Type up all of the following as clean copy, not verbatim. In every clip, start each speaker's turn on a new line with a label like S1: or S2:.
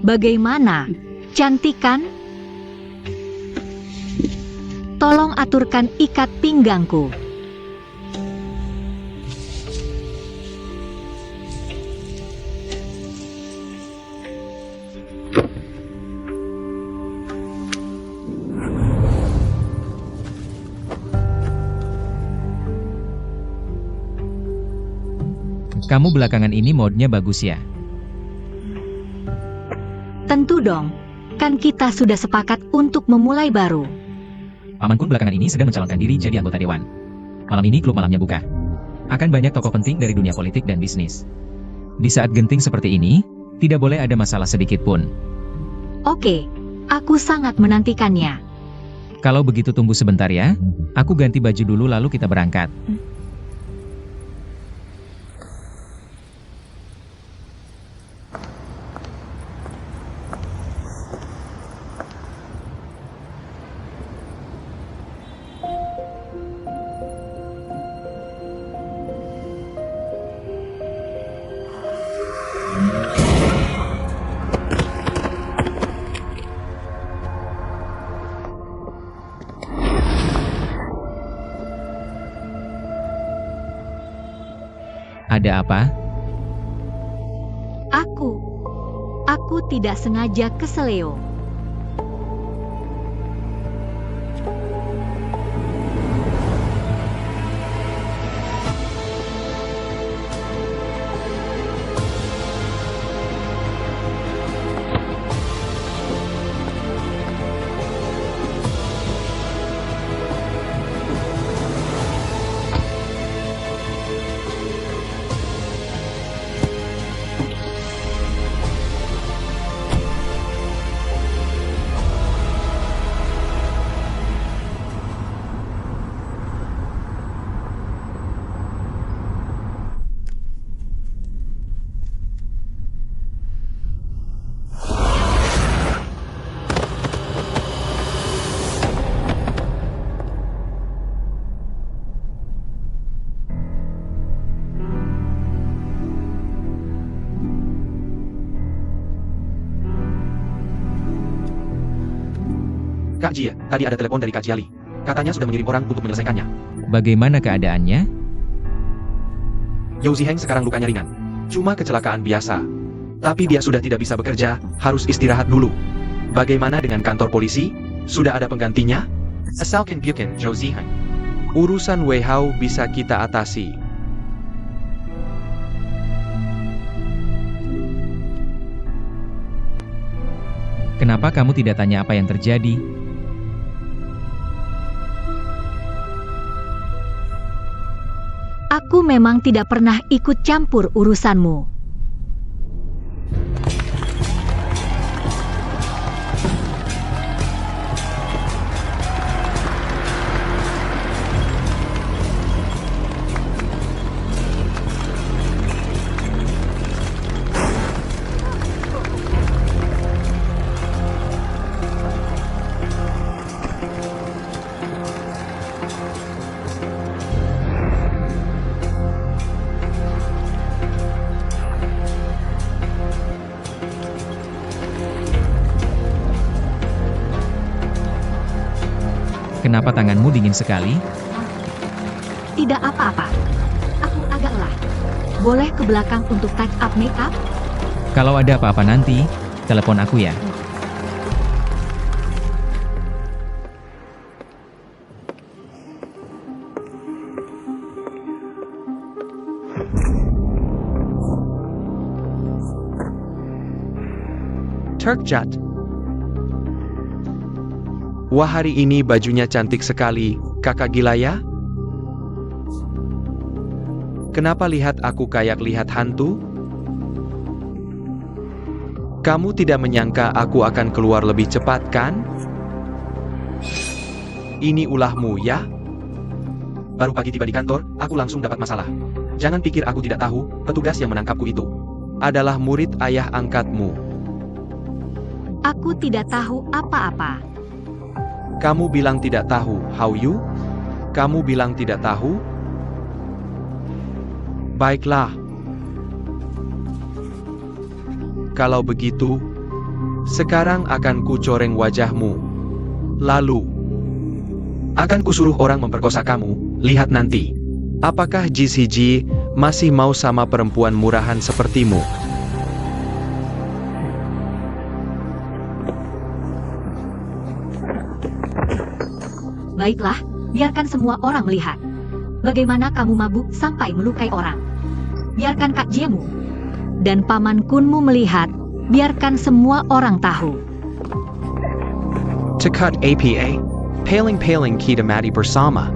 S1: Bagaimana? Cantik kan? Tolong aturkan ikat pinggangku.
S2: Kamu belakangan ini modenya bagus ya?
S1: Tentu dong. Kan kita sudah sepakat untuk memulai baru.
S2: Pamanku belakangan ini sedang mencalonkan diri jadi anggota dewan. Malam ini klub malamnya buka. Akan banyak tokoh penting dari dunia politik dan bisnis. Di saat genting seperti ini, tidak boleh ada masalah sedikit pun.
S1: Oke, aku sangat menantikannya.
S2: Kalau begitu tunggu sebentar ya. Aku ganti baju dulu lalu kita berangkat. Ada apa?
S1: Aku tidak sengaja keseleo.
S3: Kak Jia, tadi ada telepon dari Kak Jiali. Katanya sudah mengirim orang untuk menyelesaikannya.
S2: Bagaimana keadaannya?
S3: Yao Ziheng sekarang lukanya ringan. Cuma kecelakaan biasa. Tapi dia sudah tidak bisa bekerja, harus istirahat dulu. Bagaimana dengan kantor polisi? Sudah ada penggantinya? Asalkan biarkan Yao Ziheng. Urusan Wei Hao bisa kita atasi.
S2: Kenapa kamu tidak tanya apa yang terjadi?
S1: Aku memang tidak pernah ikut campur urusanmu.
S2: Kenapa tanganmu dingin sekali?
S1: Tidak apa-apa. Aku agak lelah. Boleh ke belakang untuk touch up makeup?
S2: Kalau ada apa-apa nanti, telepon aku ya.
S3: Turkjat. Wah, hari ini bajunya cantik sekali, kakak gila ya? Kenapa lihat aku kayak lihat hantu? Kamu tidak menyangka aku akan keluar lebih cepat kan? Ini ulahmu ya? Baru pagi tiba di kantor, aku langsung dapat masalah. Jangan pikir aku tidak tahu, petugas yang menangkapku itu adalah murid ayah angkatmu.
S1: Aku tidak tahu apa-apa.
S3: Kamu bilang tidak tahu, Hao Yu? Kamu bilang tidak tahu? Baiklah. Kalau begitu, Sekarang akan kucoreng wajahmu. Lalu, akan kusuruh orang memperkosa kamu. Lihat nanti. Apakah JCG masih mau sama perempuan murahan sepertimu?
S1: Baiklah, biarkan semua orang melihat. Bagaimana kamu mabuk sampai melukai orang. Biarkan Kak Jemu dan Paman Kunmu melihat. Biarkan semua orang tahu.
S3: Cekat APA. Paling-paling kita mati bersama.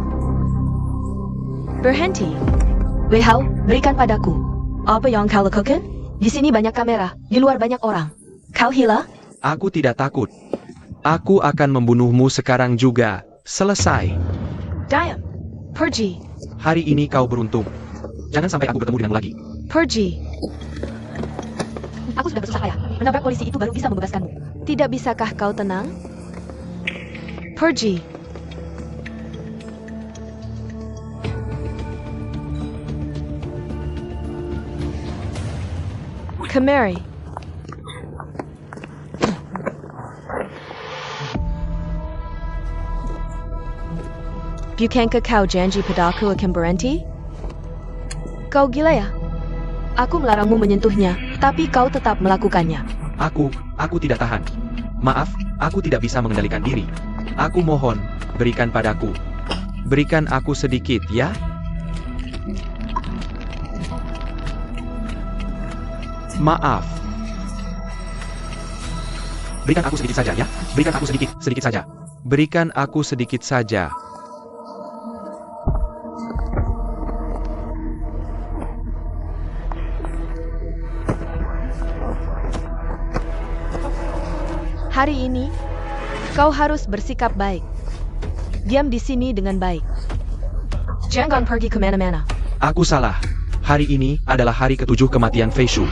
S4: Berhenti. Wei Hao, berikan padaku. Apa yang kau lakukan? Di sini banyak kamera, di luar banyak orang. Kau hila?
S3: Aku tidak takut. Aku akan membunuhmu sekarang juga. Selesai.
S4: Diam. Pergi.
S3: Hari ini kau beruntung. Jangan sampai aku bertemu denganmu lagi.
S4: Pergi.
S1: Aku sudah bersusah payah. Menabrak polisi itu baru bisa membebaskanmu.
S4: Tidak bisakah kau tenang? Pergi. Kemari. Bukankah kau janji padaku akan berhenti? Kau gila ya? Aku melarangmu menyentuhnya, tapi kau tetap melakukannya.
S3: Aku tidak tahan. Maaf, aku tidak bisa mengendalikan diri. Aku mohon, berikan padaku. Berikan aku sedikit, ya? Maaf. Berikan aku sedikit saja, ya? Berikan aku sedikit saja. Berikan aku sedikit saja.
S4: Hari ini, kau harus bersikap baik. Diam di sini dengan baik. Jangan pergi kemana-mana.
S3: Aku salah. Hari ini adalah hari ke-7 kematian Fei Shu.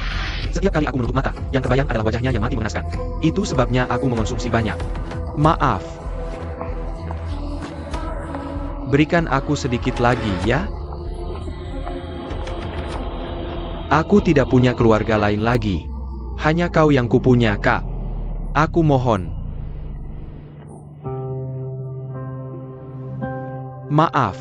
S3: Setiap kali aku menutup mata, yang terbayang adalah wajahnya yang mati mengenaskan. Itu sebabnya aku mengonsumsi banyak. Maaf. Berikan aku sedikit lagi, ya? Aku tidak punya keluarga lain lagi. Hanya kau yang kupunya, Kak. Aku mohon. Maaf.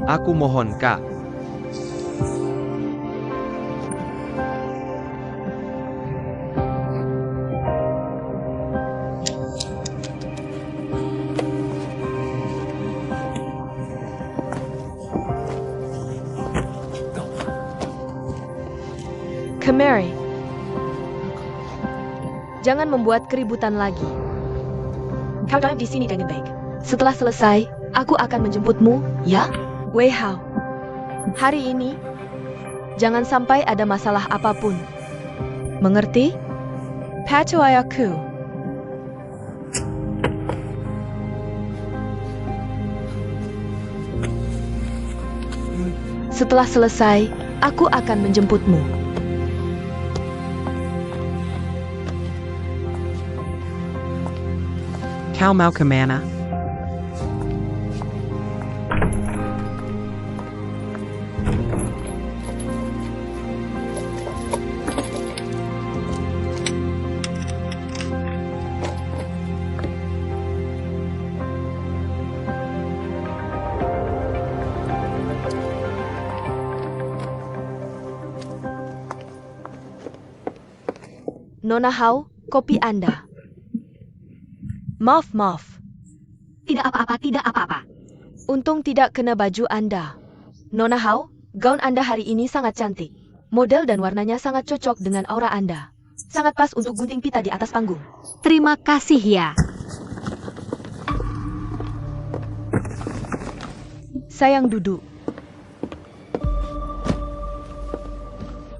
S3: Aku mohon, Kak.
S4: Kemari. Jangan membuat keributan lagi. Kau diam di sini dengan baik. Setelah selesai, aku akan menjemputmu, ya? Wei Hao. Hari ini, jangan sampai ada masalah apapun. Mengerti? Patuhi aku. Setelah selesai, aku akan menjemputmu.
S5: Kau mau kemana?
S4: Nona Hao, kopi Anda. Maaf.
S1: Tidak apa-apa.
S4: Untung tidak kena baju Anda. Nona Hao, gaun Anda hari ini sangat cantik. Model dan warnanya sangat cocok dengan aura Anda. Sangat pas untuk gunting pita di atas panggung.
S1: Terima kasih ya.
S4: Sayang duduk.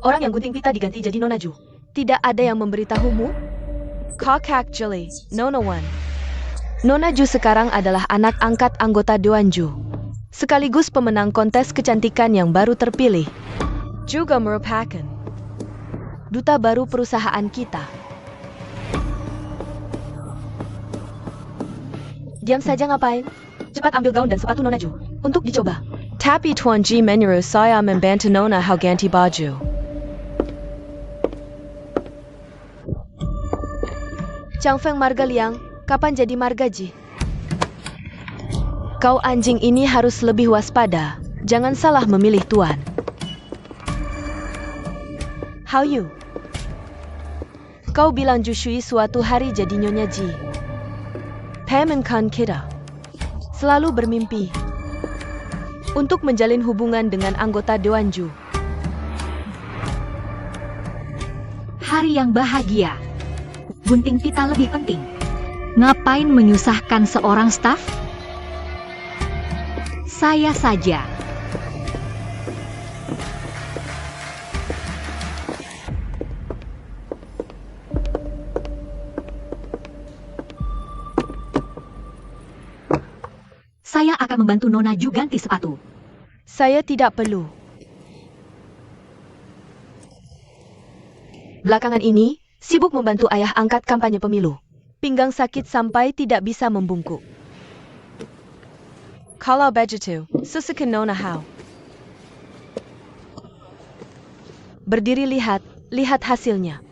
S4: Orang yang gunting pita diganti jadi Nona Ju. Tidak ada yang memberitahumu? Kakak Jeli, Nona Wan. Nona Ju sekarang adalah anak angkat anggota Dewan Ju. Sekaligus pemenang kontes kecantikan yang baru terpilih. Juga merupakan duta baru perusahaan kita. Diam saja ngapain? Cepat ambil gaun dan sepatu Nona Ju untuk dicoba. Tapi Tuan Ji menyuruh saya membantu Nona Hao ganti baju. Chang Feng Marga Liang, kapan jadi Marga Ji? Kau anjing ini harus lebih waspada. Jangan salah memilih Tuan. How you? Kau bilang Ju Shui suatu hari jadi Nyonya Ji. Pemenkan kita selalu bermimpi untuk menjalin hubungan dengan anggota Dewan Ju.
S1: Hari yang bahagia. Gunting pita lebih penting. Ngapain menyusahkan seorang staf? Saya saja. Saya akan membantu Nona Ju ganti sepatu.
S4: Saya tidak perlu. Belakangan ini, sibuk membantu ayah angkat kampanye pemilu. Pinggang sakit sampai tidak bisa membungkuk. Kalau begitu, susukan Nona Hao. Berdiri lihat hasilnya.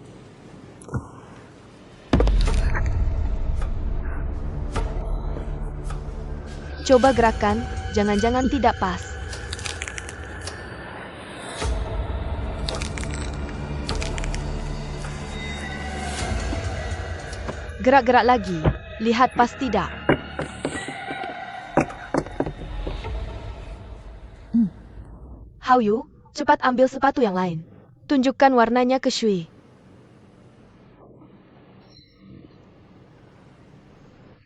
S4: Coba gerakan, jangan-jangan tidak pas. Gerak-gerak lagi, lihat pas tidak. Hao Yu, cepat ambil sepatu yang lain. Tunjukkan warnanya ke Shui.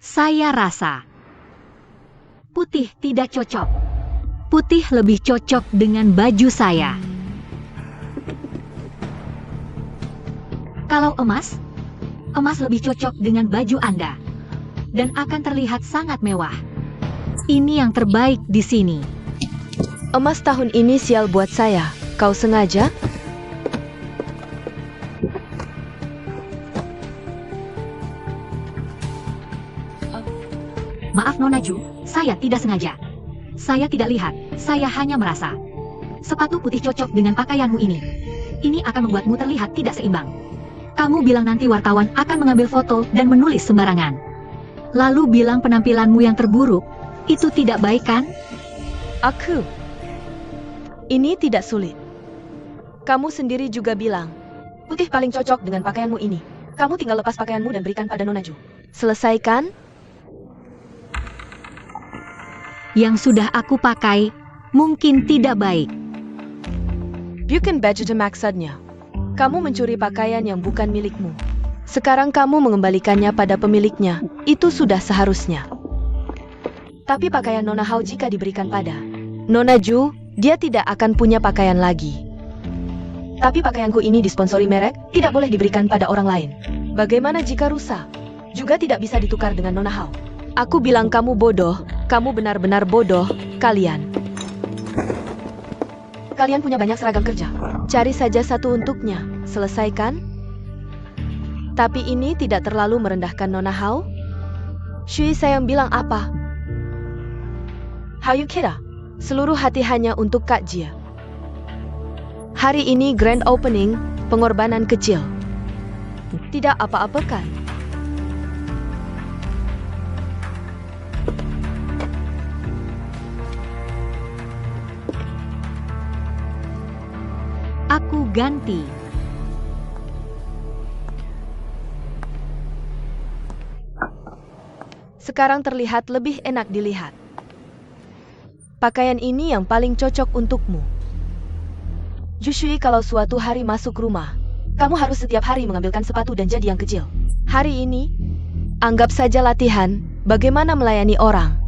S1: Saya rasa putih tidak cocok. Putih lebih cocok dengan baju saya. Kalau emas lebih cocok dengan baju Anda. Dan akan terlihat sangat mewah. Ini yang terbaik di sini.
S4: Emas tahun ini sial buat saya. Kau sengaja?
S1: Maaf Nona Ju, saya tidak sengaja. Saya tidak lihat, saya hanya merasa. Sepatu putih cocok dengan pakaianmu ini. Ini akan membuatmu terlihat tidak seimbang. Kamu bilang nanti wartawan akan mengambil foto dan menulis sembarangan. Lalu bilang penampilanmu yang terburuk. Itu tidak baik kan?
S4: Ini tidak sulit. Kamu sendiri juga bilang, putih paling cocok dengan pakaianmu ini. Kamu tinggal lepas pakaianmu dan berikan pada Nona Ju. Selesaikan?
S1: Yang sudah aku pakai, mungkin tidak baik.
S4: Bukan begitu maksudnya. Kamu mencuri pakaian yang bukan milikmu. Sekarang kamu mengembalikannya pada pemiliknya. Itu sudah seharusnya. Tapi pakaian Nona Hao jika diberikan pada Nona Ju, dia tidak akan punya pakaian lagi. Tapi pakaianku ini disponsori merek, tidak boleh diberikan pada orang lain. Bagaimana jika rusak? Juga tidak bisa ditukar dengan Nona Hao. Aku bilang kamu bodoh, kamu benar-benar bodoh, kalian. Kalian punya banyak seragam kerja. Cari saja satu untuknya, selesaikan? Tapi ini tidak terlalu merendahkan Nona Hao? Shui sayang bilang apa? How you kira? Seluruh hati hanya untuk Kak Jia. Hari ini grand opening, pengorbanan kecil. Tidak apa-apa kan?
S1: Aku ganti.
S4: Sekarang terlihat lebih enak dilihat. Pakaian ini yang paling cocok untukmu. Jushui, kalau suatu hari masuk rumah, kamu harus setiap hari mengambilkan sepatu dan jadi yang kecil. Hari ini, anggap saja latihan bagaimana melayani orang.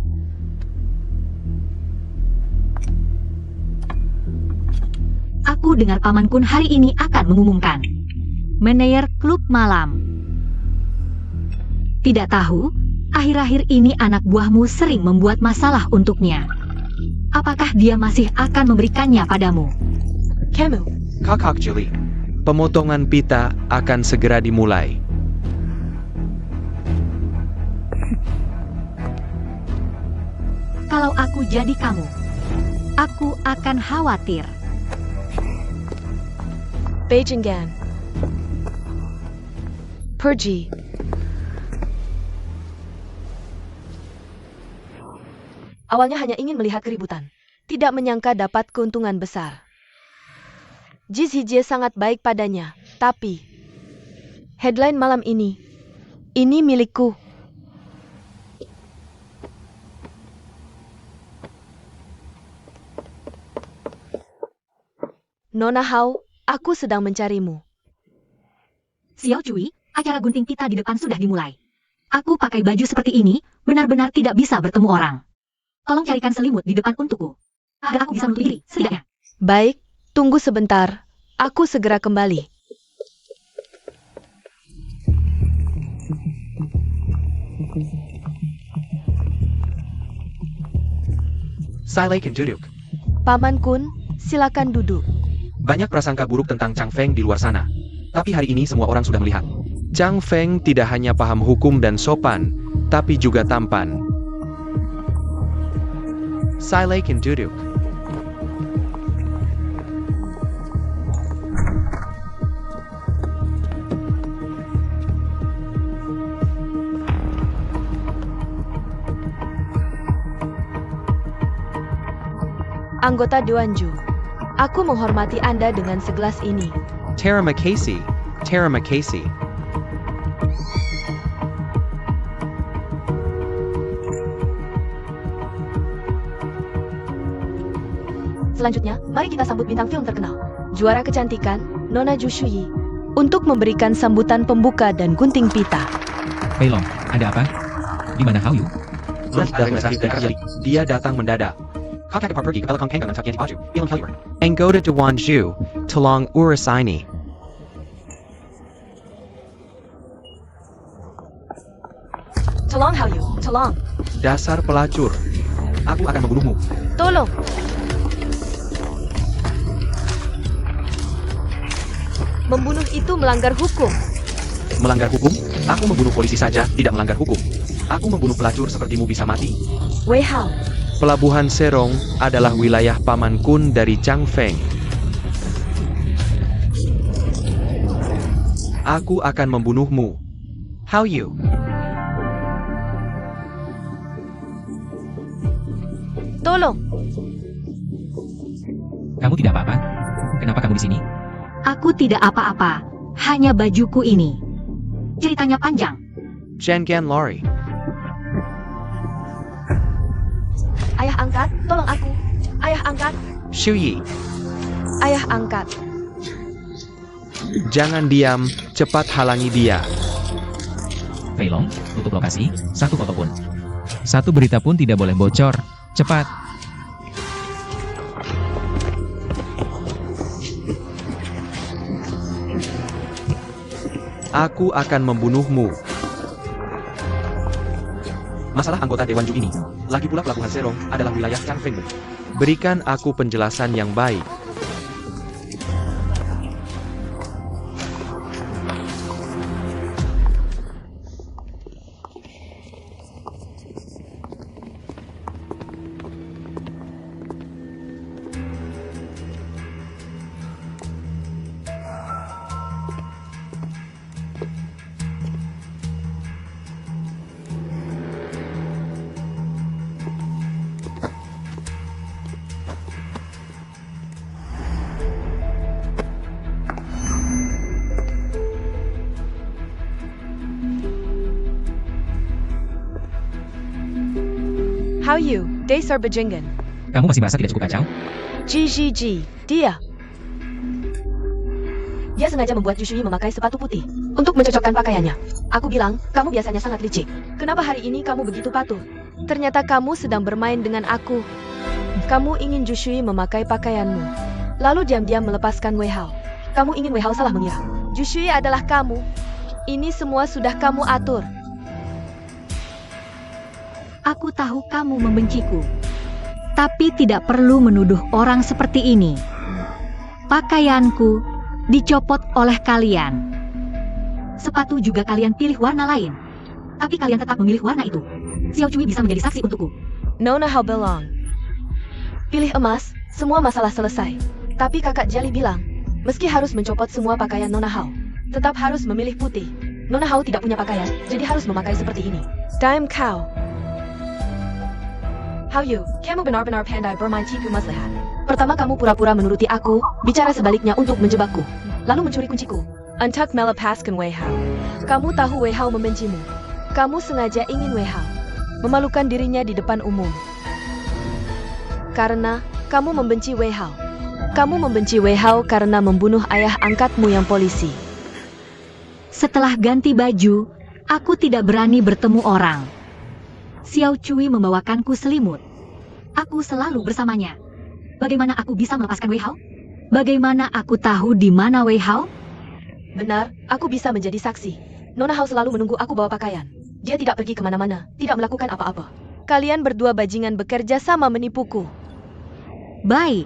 S1: Aku dengar Paman Kun hari ini akan mengumumkan manajer klub malam. Tidak tahu, akhir-akhir ini anak buahmu sering membuat masalah untuknya. Apakah dia masih akan memberikannya padamu?
S4: Kamu,
S3: Kakak Jeli, pemotongan pita akan segera dimulai.
S1: Kalau aku jadi kamu, aku akan khawatir.
S4: Beijing Gan. Pergi. Awalnya hanya ingin melihat keributan. Tidak menyangka dapat keuntungan besar. Ji Zijie sangat baik padanya. Tapi, headline malam ini milikku. Nona Hao, aku sedang mencarimu.
S1: Xiao Cui, acara gunting pita di depan sudah dimulai. Aku pakai baju seperti ini, benar-benar tidak bisa bertemu orang. Tolong carikan selimut di depan untukku. Agar aku bisa menutupi diri, setidaknya.
S4: Baik, tunggu sebentar. Aku segera kembali.
S3: Silake duduk.
S4: Paman Kun, silakan duduk.
S3: Banyak prasangka buruk tentang Chang Feng di luar sana. Tapi hari ini semua orang sudah melihat. Chang Feng tidak hanya paham hukum dan sopan, tapi juga tampan. Silake duduk.
S4: Anggota Dewan Ju, aku menghormati Anda dengan segelas ini.
S3: Terima kasih. Terima kasih.
S4: Selanjutnya, mari kita sambut bintang film terkenal, juara kecantikan, Nona Ju Shuyi, untuk memberikan sambutan pembuka dan gunting pita.
S2: Fei Long, ada apa? Di mana Hao Yu?
S3: Dia datang mendadak. Anggota Dewan Ju, tolong urus ini.
S4: Tolong Hao Yu, tolong.
S3: Dasar pelacur. Aku akan membunuhmu.
S4: Tolong. Membunuh itu melanggar hukum.
S3: Melanggar hukum? Aku membunuh polisi saja, tidak melanggar hukum. Aku membunuh pelacur sepertimu bisa mati.
S4: Wei Hao.
S3: Pelabuhan Serong adalah wilayah Paman Kun dari Chang Feng. Aku akan membunuhmu. Hao Yu.
S4: Tolong.
S2: Kamu tidak apa-apa? Kenapa kamu di sini?
S1: Aku tidak apa-apa, hanya bajuku ini. Ceritanya panjang.
S3: Zhengan Lori.
S4: Ayah angkat, tolong aku. Ayah angkat.
S3: Xu Yi.
S4: Ayah angkat.
S3: Jangan diam, cepat halangi dia.
S2: Fei Long, tutup lokasi, satu foto pun. Satu berita pun tidak boleh bocor. Cepat.
S3: Aku akan membunuhmu. Masalah anggota Dewan Ju ini, lagi pula pelabuhan Serong adalah wilayah Chang Feng. Berikan aku penjelasan yang baik.
S4: Hao Yu, Dasar Bajingan.
S2: Kamu masih merasa tidak cukup kacau?
S4: GGG, dia. Dia sengaja membuat Ju Shuyi memakai sepatu putih untuk mencocokkan pakaiannya. Aku bilang, kamu biasanya sangat licik. Kenapa hari ini kamu begitu patuh? Ternyata kamu sedang bermain dengan aku. Kamu ingin Ju Shuyi memakai pakaianmu, lalu diam-diam melepaskan Wei Hao. Kamu ingin Wei Hao salah mengira. Ju Shuyi adalah kamu. Ini semua sudah kamu atur.
S1: Aku tahu kamu membenciku. Tapi tidak perlu menuduh orang seperti ini. Pakaianku dicopot oleh kalian. Sepatu juga kalian pilih warna lain. Tapi kalian tetap memilih warna itu. Xiao Cui bisa menjadi saksi untukku.
S4: Nona Hao belong. Pilih emas, semua masalah selesai. Tapi kakak Jali bilang, meski harus mencopot semua pakaian Nona Hao, tetap harus memilih putih. Nona Hao tidak punya pakaian, jadi harus memakai seperti ini. Dime kau. How you? Kamu benar-benar pandai bermain tipu muslihat. Pertama kamu pura-pura menuruti aku, bicara sebaliknya untuk menjebakku, lalu mencuri kunciku. Untuk melepaskan Wei Hao. Kamu tahu Wei Hao membencimu. Kamu sengaja ingin Wei Hao memalukan dirinya di depan umum. Karena kamu membenci Wei Hao. Kamu membenci Wei Hao karena membunuh ayah angkatmu yang polisi.
S1: Setelah ganti baju, aku tidak berani bertemu orang. Xiao Cui membawakanku selimut. Aku selalu bersamanya. Bagaimana aku bisa melepaskan Wei Hao? Bagaimana aku tahu di mana Wei Hao?
S4: Benar, aku bisa menjadi saksi. Nona Hao selalu menunggu aku bawa pakaian. Dia tidak pergi kemana-mana, tidak melakukan apa-apa. Kalian berdua bajingan bekerja sama menipuku.
S1: Baik.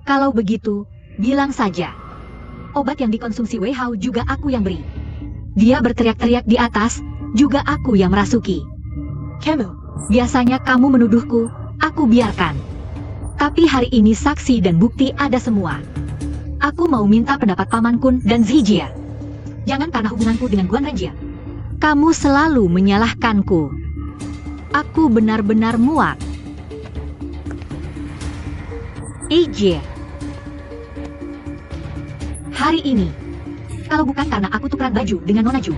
S1: Kalau begitu, bilang saja. Obat yang dikonsumsi Wei Hao juga aku yang beri. Dia berteriak-teriak di atas, juga aku yang merasuki.
S4: Kamu,
S1: Biasanya kamu menuduhku, aku biarkan. Tapi hari ini saksi dan bukti ada semua. Aku mau minta pendapat Paman Kun dan Zijia. Jangan karena hubunganku dengan Guan Renjia. Kamu selalu menyalahkanku. Aku benar-benar muak. Ije. Hari ini, kalau bukan karena aku tukeran baju dengan Nona Ju,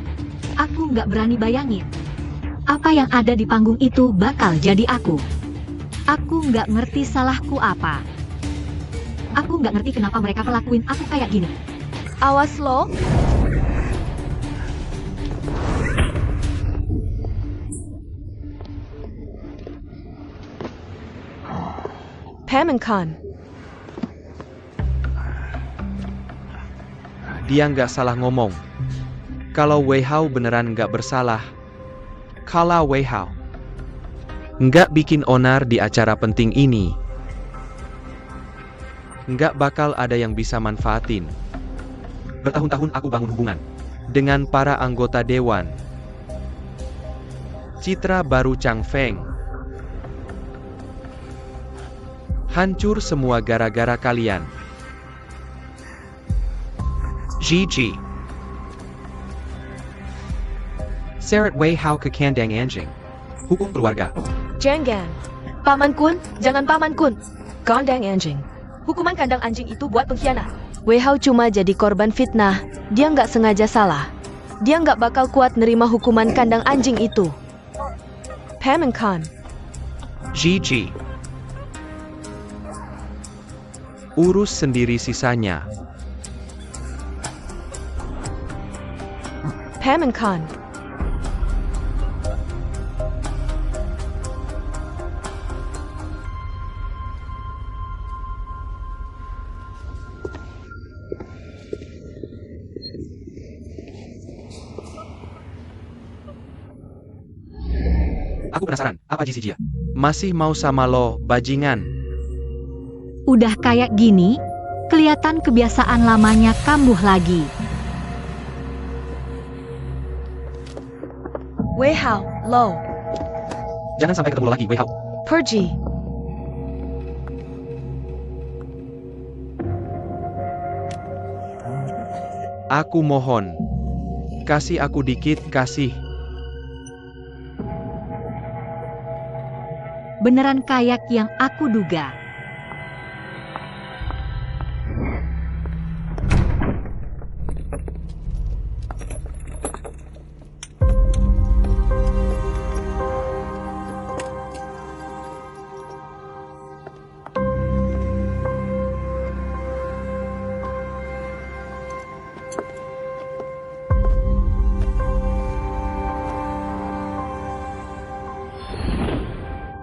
S1: aku nggak berani bayangin. Apa yang ada di panggung itu bakal jadi aku. Aku nggak ngerti salahku apa. Aku nggak ngerti kenapa mereka pelakuin aku kayak gini.
S4: awas lo. Paman Khan.
S3: Dia nggak salah ngomong. Kalau Wei Hao beneran nggak bersalah, kalau Wei Hao nggak bikin onar di acara penting ini, nggak bakal ada yang bisa manfaatin. Bertahun-tahun aku bangun hubungan dengan para anggota dewan. Citra baru Chang Feng hancur semua gara-gara kalian. Gigi Seret Wei Hao ke kandang anjing. Hukum keluarga.
S4: Jangan. Paman Kun, jangan Paman Kun. Kandang anjing. Hukuman kandang anjing itu buat pengkhianat. Wei Hao cuma jadi korban fitnah. Dia nggak sengaja salah. Dia nggak bakal kuat nerima hukuman kandang anjing itu. Paman Khan.
S3: Gigi urus sendiri sisanya.
S4: Paman Khan.
S3: Aku penasaran, apa Gigi dia? Masih mau sama lo, bajingan?
S1: Udah kayak gini, kelihatan kebiasaan lamanya kambuh lagi.
S4: Wei Hao, lo.
S3: Jangan sampai ketemu lo lagi, Wei Hao.
S4: Pergi.
S3: Aku mohon, kasih aku dikit, kasih.
S1: Beneran kayak yang aku duga.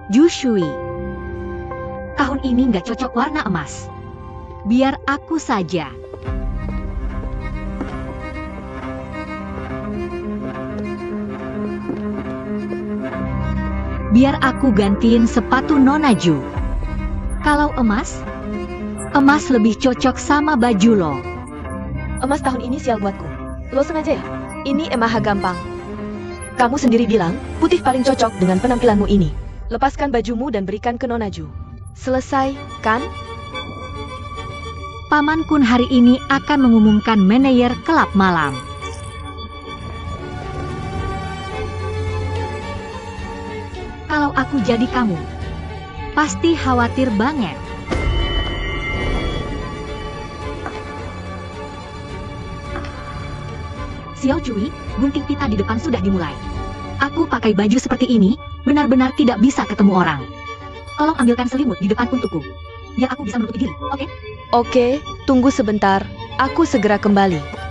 S1: Jushui. Tahun ini nggak cocok warna emas. Biar aku saja. Biar aku gantiin sepatu Nona Ju. Kalau emas, emas lebih cocok sama baju lo.
S4: Emas tahun ini sial buatku. Lo sengaja ya? Ini emang gampang. Kamu sendiri bilang, putih paling cocok dengan penampilanmu ini. Lepaskan bajumu dan berikan ke Nona Ju. Selesai, kan?
S1: Paman Kun hari ini akan mengumumkan manajer kelab malam. Kalau aku jadi kamu, pasti khawatir banget. Xiao Cui, gunting pita di depan sudah dimulai. Aku pakai baju seperti ini, benar-benar tidak bisa ketemu orang. Tolong ambilkan selimut di depan untukku. Biar aku bisa menutupi diri, oke?
S4: Oke, tunggu sebentar. Aku segera kembali.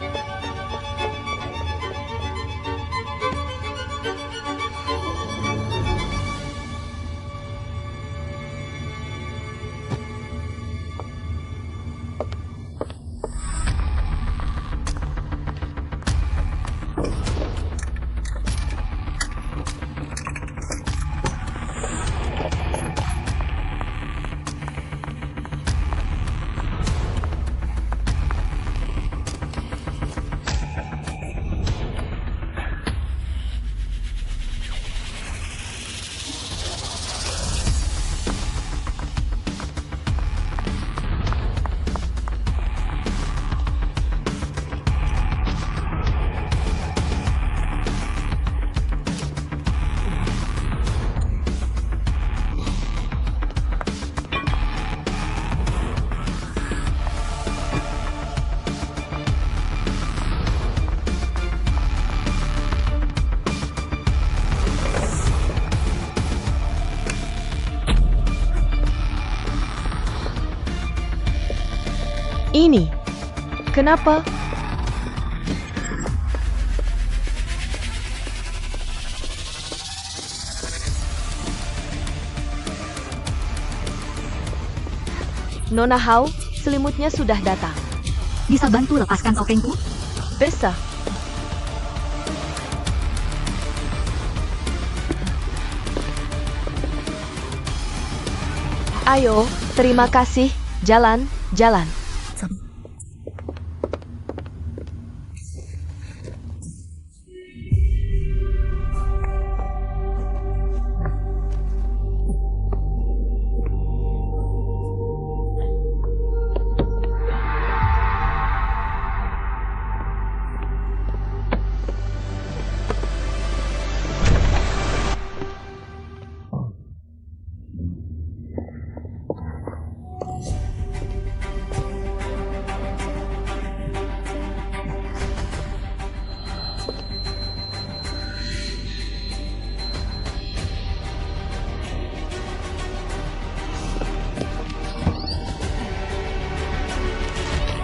S4: Ini. Kenapa? Nona Hao, selimutnya sudah datang.
S1: Bisa bantu lepaskan topengku?
S4: Bisa. Ayo, terima kasih. Jalan, jalan.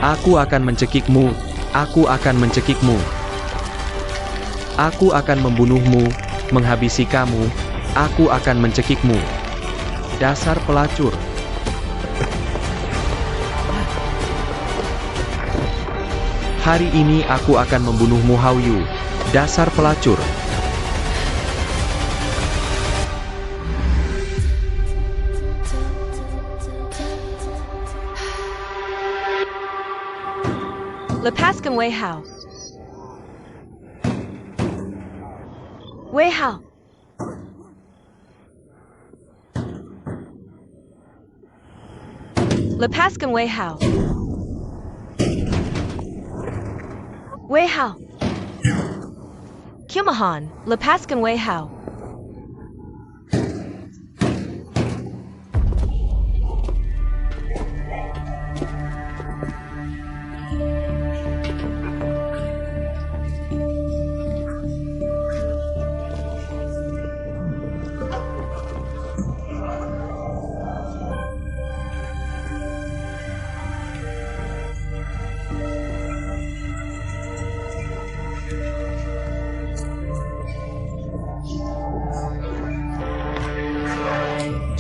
S3: Aku akan mencekikmu. Aku akan mencekikmu. Aku akan membunuhmu, menghabisi kamu. Aku akan mencekikmu. Dasar pelacur. Hari ini aku akan membunuhmu, Hao Yu. Dasar pelacur.
S4: Lepaskan Wei Hao. Wei Hao. Lepaskan Wei Hao. Wei Hao. Kumahan, lepaskan Wei Hao.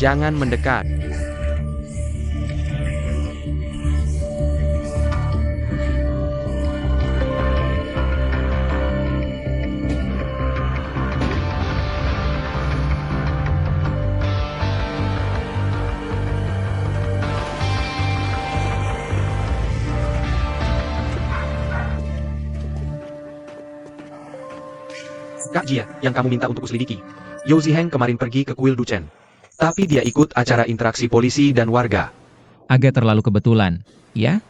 S3: Jangan mendekat. Pak Jia, yang kamu minta untuk kuselidiki. Yao Ziheng kemarin pergi ke kuil Duchen. Tapi dia ikut acara interaksi polisi dan warga.
S2: Agak terlalu kebetulan, ya?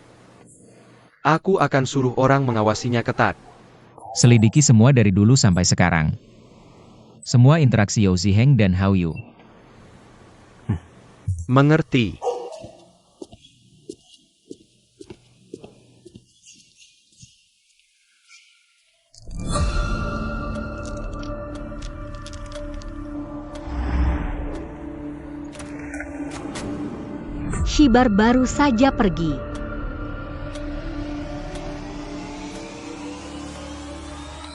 S3: Aku akan suruh orang mengawasinya ketat.
S2: Selidiki semua dari dulu sampai sekarang. Semua interaksi Yao Ziheng dan Hao Yu.
S3: Mengerti.
S1: Shibar baru saja pergi.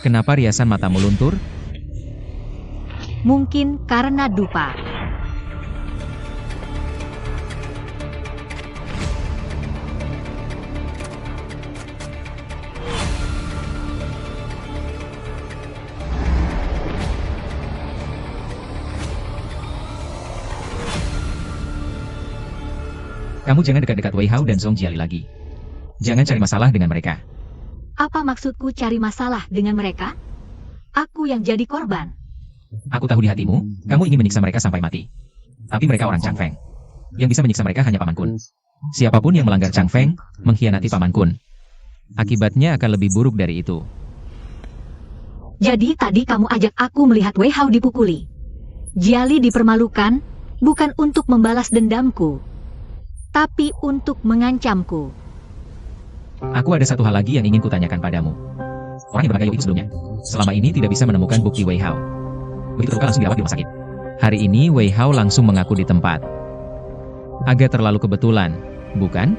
S2: Kenapa riasan matamu luntur?
S1: Mungkin karena dupa.
S2: Kamu jangan dekat-dekat Wei Hao dan Song Jiali lagi. Jangan cari masalah dengan mereka.
S1: Apa maksudku cari masalah dengan mereka? Aku yang jadi korban.
S2: Aku tahu di hatimu, kamu ingin menyiksa mereka sampai mati. Tapi mereka orang Chang Feng. Yang bisa menyiksa mereka hanya Paman Kun. Siapapun yang melanggar Chang Feng, mengkhianati Paman Kun. Akibatnya akan lebih buruk dari itu.
S1: Jadi tadi kamu ajak aku melihat Wei Hao dipukuli. Jiali dipermalukan, bukan untuk membalas dendamku, tapi untuk mengancamku.
S2: Aku ada satu hal lagi yang ingin kutanyakan padamu. Orang yang bernama Yu itu sebelumnya, selama ini tidak bisa menemukan bukti Wei Hao. Begitu terluka langsung dirawat di rumah sakit. Hari ini Wei Hao langsung mengaku di tempat. Agak terlalu kebetulan, bukan?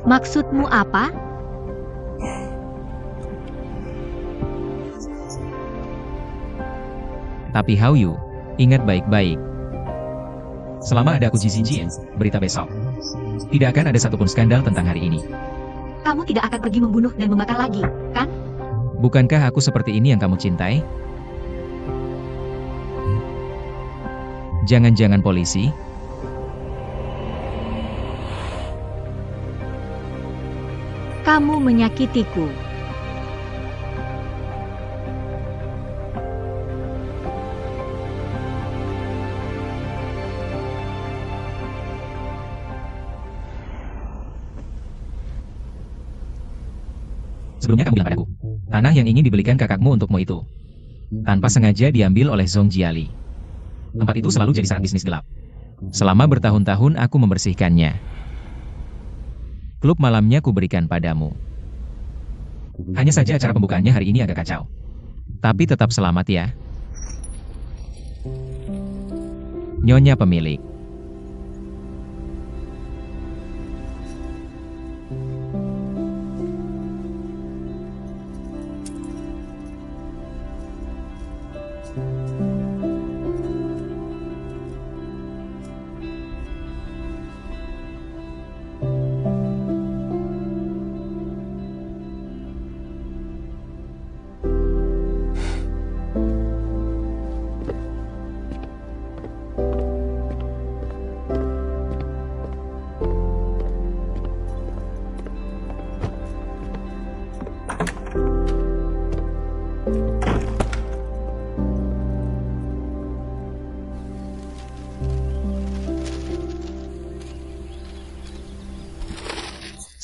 S1: Maksudmu apa?
S2: Tapi Hao Yu, ingat baik-baik. Selama ada aku Jin, berita besok. Tidak akan ada satupun skandal tentang hari ini.
S1: Kamu tidak akan pergi membunuh dan membakar lagi, kan?
S2: Bukankah aku seperti ini yang kamu cintai? Jangan-jangan polisi?
S1: Kamu menyakitiku.
S2: Sebelumnya kamu bilang padaku, tanah yang ingin dibelikan kakakmu untukmu itu tanpa sengaja diambil oleh Zhong Jiali. Tempat itu selalu jadi sarang bisnis gelap. Selama bertahun-tahun aku membersihkannya. Klub malamnya kuberikan padamu. Hanya saja acara pembukaannya hari ini agak kacau. Tapi tetap selamat ya. Nyonya pemilik.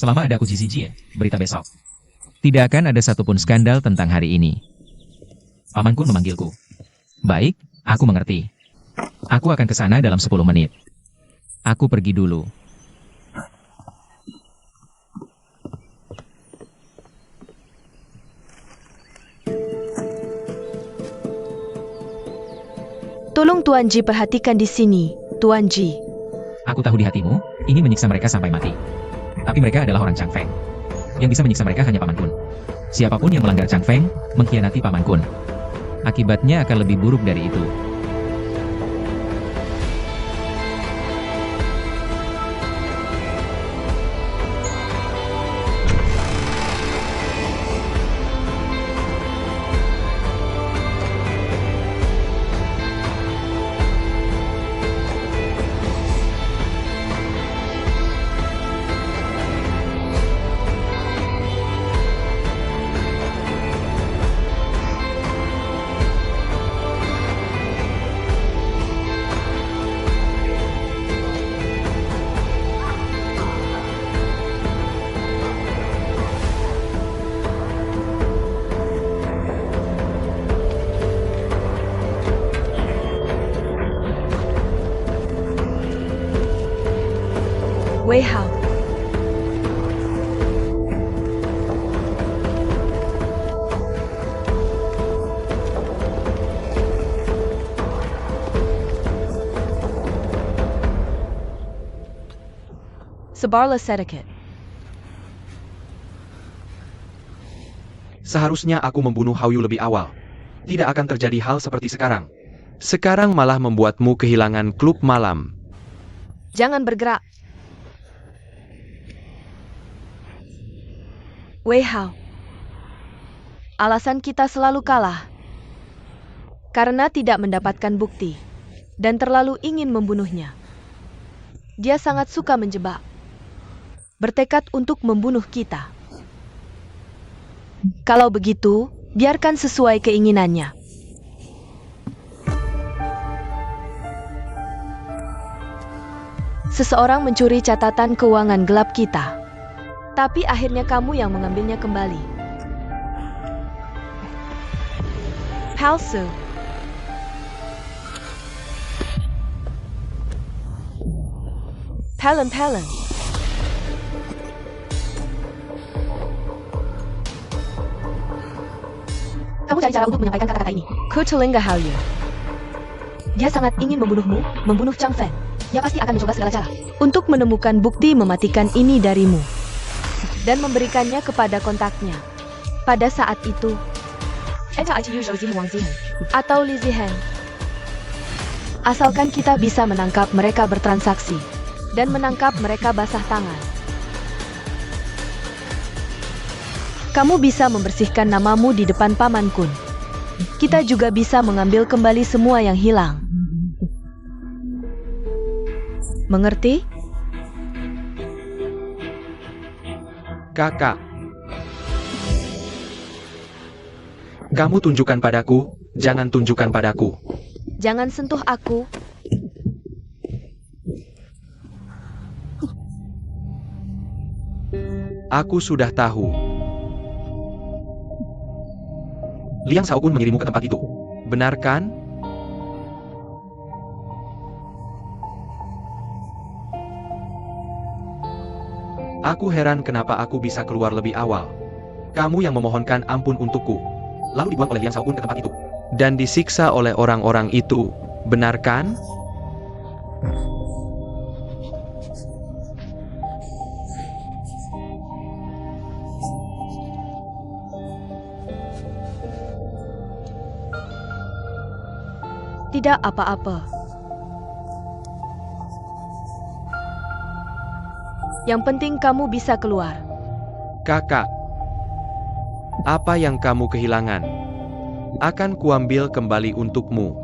S2: Selama ada aku Jin, berita besok. Tidak akan ada satupun skandal tentang hari ini. Paman Kun memanggilku. Baik, aku mengerti. Aku akan ke sana dalam 10 menit. Aku pergi dulu.
S4: Tolong Tuan Ji perhatikan di sini, Tuan Ji.
S2: Aku tahu di hatimu, ingin menyiksa mereka sampai mati. Tapi mereka adalah orang Chang Feng. Yang bisa menyiksa mereka hanya Paman Kun. Siapapun yang melanggar Chang Feng, mengkhianati Paman Kun. Akibatnya akan lebih buruk dari itu.
S4: Wei Hao. Sebarlah sedikit.
S3: Seharusnya aku membunuh Hao Yu lebih awal. Tidak akan terjadi hal seperti sekarang. Sekarang malah membuatmu kehilangan klub malam.
S4: Jangan bergerak. Wei Hao. Alasan kita selalu kalah karena tidak mendapatkan bukti dan terlalu ingin membunuhnya. Dia sangat suka menjebak, bertekad untuk membunuh kita. Kalau begitu, biarkan sesuai keinginannya. Seseorang mencuri catatan keuangan gelap kita, tapi akhirnya kamu yang mengambilnya kembali. Palsu. Pelen.
S1: Kamu cari cara untuk menyampaikan kata-kata ini.
S4: Kutelinga Hao Yu.
S1: Dia sangat ingin membunuhmu, membunuh Chang Feng. Dia pasti akan mencoba segala cara.
S4: Untuk menemukan bukti mematikan ini darimu dan memberikannya kepada kontaknya. Pada saat itu, atau Li Ziheng. Asalkan kita bisa menangkap mereka bertransaksi dan menangkap mereka basah tangan. Kamu bisa membersihkan namamu di depan Paman Kun. Kita juga bisa mengambil kembali semua yang hilang. Mengerti?
S3: Kakak. Kamu tunjukkan padaku, jangan tunjukkan padaku.
S4: Jangan sentuh aku.
S3: Aku sudah tahu. Liang Shaokun mengirimmu ke tempat itu. Benar kan? Aku heran kenapa aku bisa keluar lebih awal. Kamu yang memohonkan ampun untukku. Lalu dibuang oleh Liang Shaokun ke tempat itu. Dan disiksa oleh orang-orang itu. Benar kan?
S4: Tidak apa-apa. Yang penting kamu bisa keluar.
S3: Kakak. Apa yang kamu kehilangan akan kuambil kembali untukmu.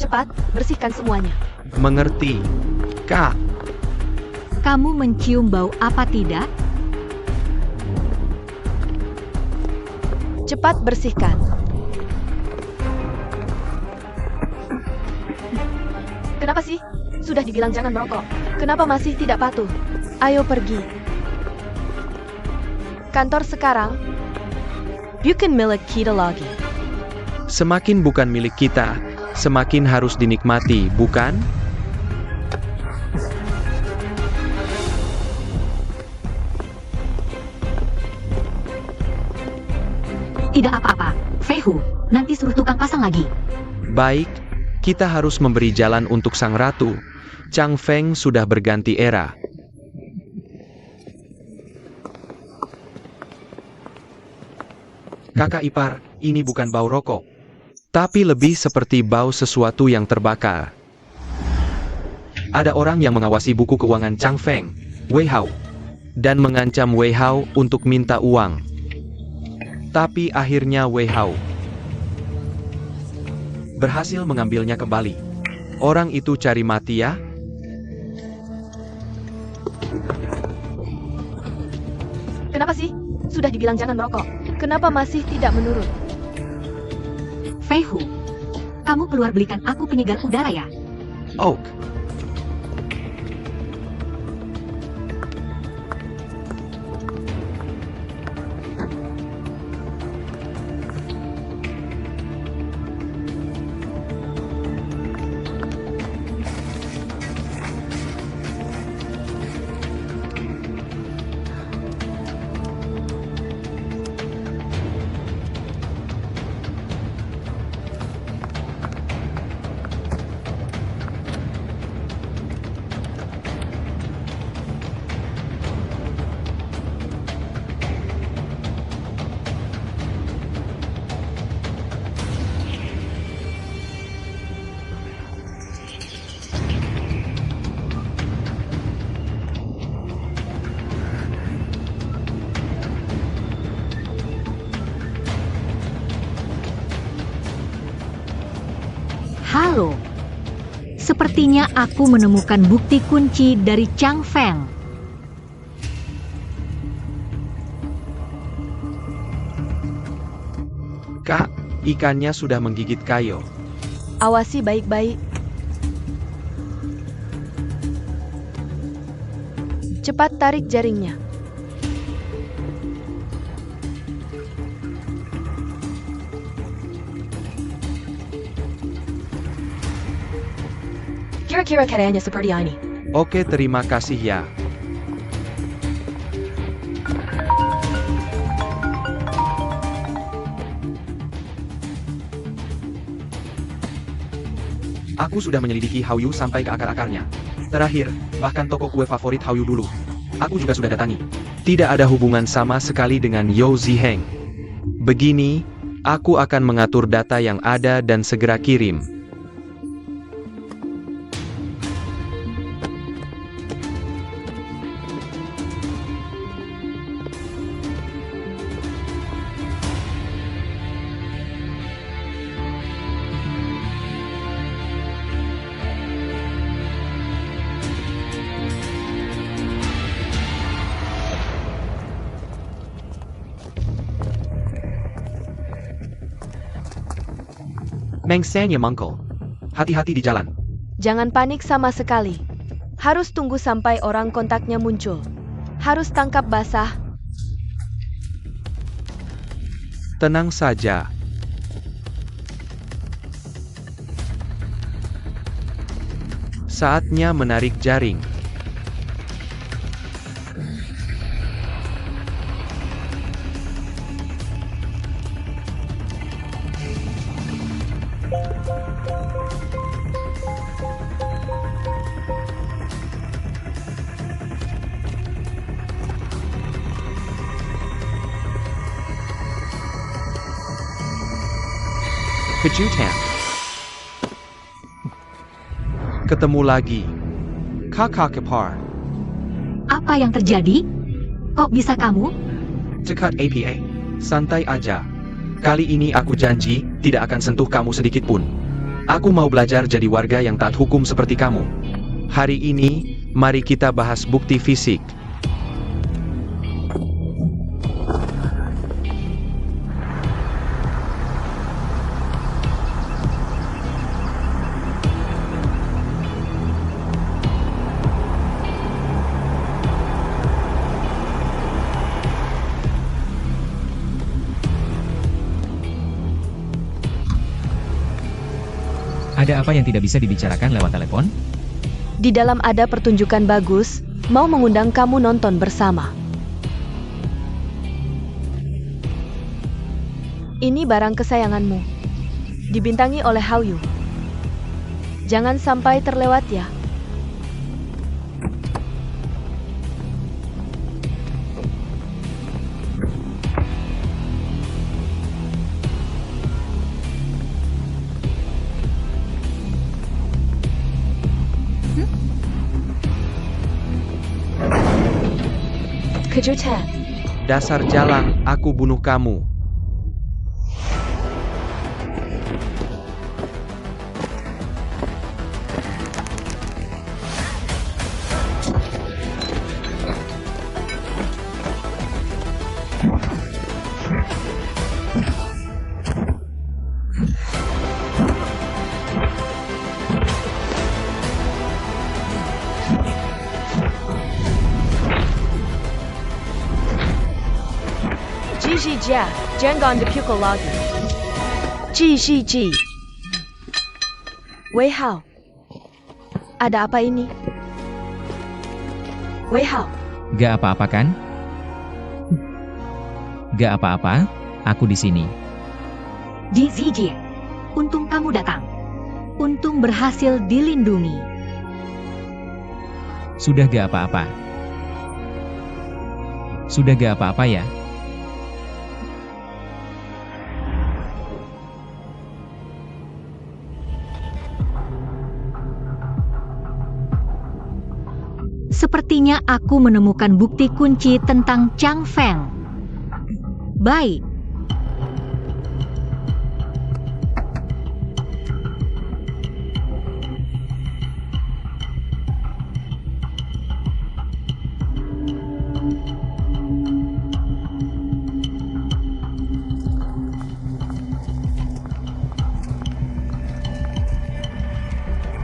S4: Cepat, bersihkan semuanya.
S3: Mengerti, Kak?
S1: Kamu mencium bau apa tidak?
S4: Cepat bersihkan. Kenapa sih? Sudah dibilang jangan merokok. Kenapa masih tidak patuh? Ayo pergi. Kantor sekarang bukan milik kita lagi.
S3: Semakin bukan milik kita, semakin harus dinikmati, bukan?
S1: Tidak apa-apa, Fei Hu. Nanti suruh tukang pasang lagi.
S3: Baik, kita harus memberi jalan untuk sang ratu. Chang Feng sudah berganti era. Kakak ipar, ini bukan bau rokok, tapi lebih seperti bau sesuatu yang terbakar. Ada orang yang mengawasi buku keuangan Chang Feng, Wei Hao. dan mengancam Wei Hao untuk minta uang. Tapi akhirnya Wei Hao berhasil mengambilnya kembali. Orang itu cari mati ya?
S4: Kenapa sih? Sudah dibilang jangan merokok. Kenapa masih tidak menurut?
S1: Fei Hu, kamu keluar belikan aku penyegar udara ya?
S3: Oak.
S1: Halo. Sepertinya aku menemukan bukti kunci dari Chang Feng.
S3: Kak, ikannya sudah menggigit kayu.
S4: Awasi baik-baik. Cepat tarik jaringnya. Kira-kira keadaannya seperti ini.
S3: Oke, terima kasih ya. Aku sudah menyelidiki Haoyu sampai ke akar-akarnya. Terakhir, bahkan toko kue favorit Haoyu dulu. Aku juga sudah datangi. Tidak ada hubungan sama sekali dengan Yao Ziheng. Begini, aku akan mengatur data yang ada dan segera kirim. Meng San ya Mangkle. Hati-hati di jalan.
S4: Jangan panik sama sekali. Harus tunggu sampai orang kontaknya muncul. Harus tangkap basah.
S3: Tenang saja. Saatnya menarik jaring. Kejutan. Ketemu lagi. Kakak Kepar.
S1: Apa yang terjadi? Kok bisa kamu?
S3: Cekat APA. Santai aja. Kali ini aku janji, tidak akan sentuh kamu sedikit pun. Aku mau belajar jadi warga yang taat hukum seperti kamu. Hari ini, mari kita bahas bukti fisik.
S2: Ada apa yang tidak bisa dibicarakan lewat telepon?
S4: Di dalam ada pertunjukan bagus, mau mengundang kamu nonton bersama. Ini barang kesayanganmu. Dibintangi oleh Haoyu. Jangan sampai terlewat ya. Kejutan.
S3: Dasar jalang, aku bunuh kamu.
S4: Gigi Jia, Jangon dipukul lagi. Gigi. Wei Hao. Ada apa ini? Wei Hao.
S2: Gak apa-apa kan? Gak apa-apa, aku di sini.
S1: Ji Zijie, untung kamu datang. Untung berhasil dilindungi.
S2: Sudah gak apa-apa. Sudah gak apa-apa ya?
S1: Sepertinya aku menemukan bukti kunci tentang Chang Feng. Baik.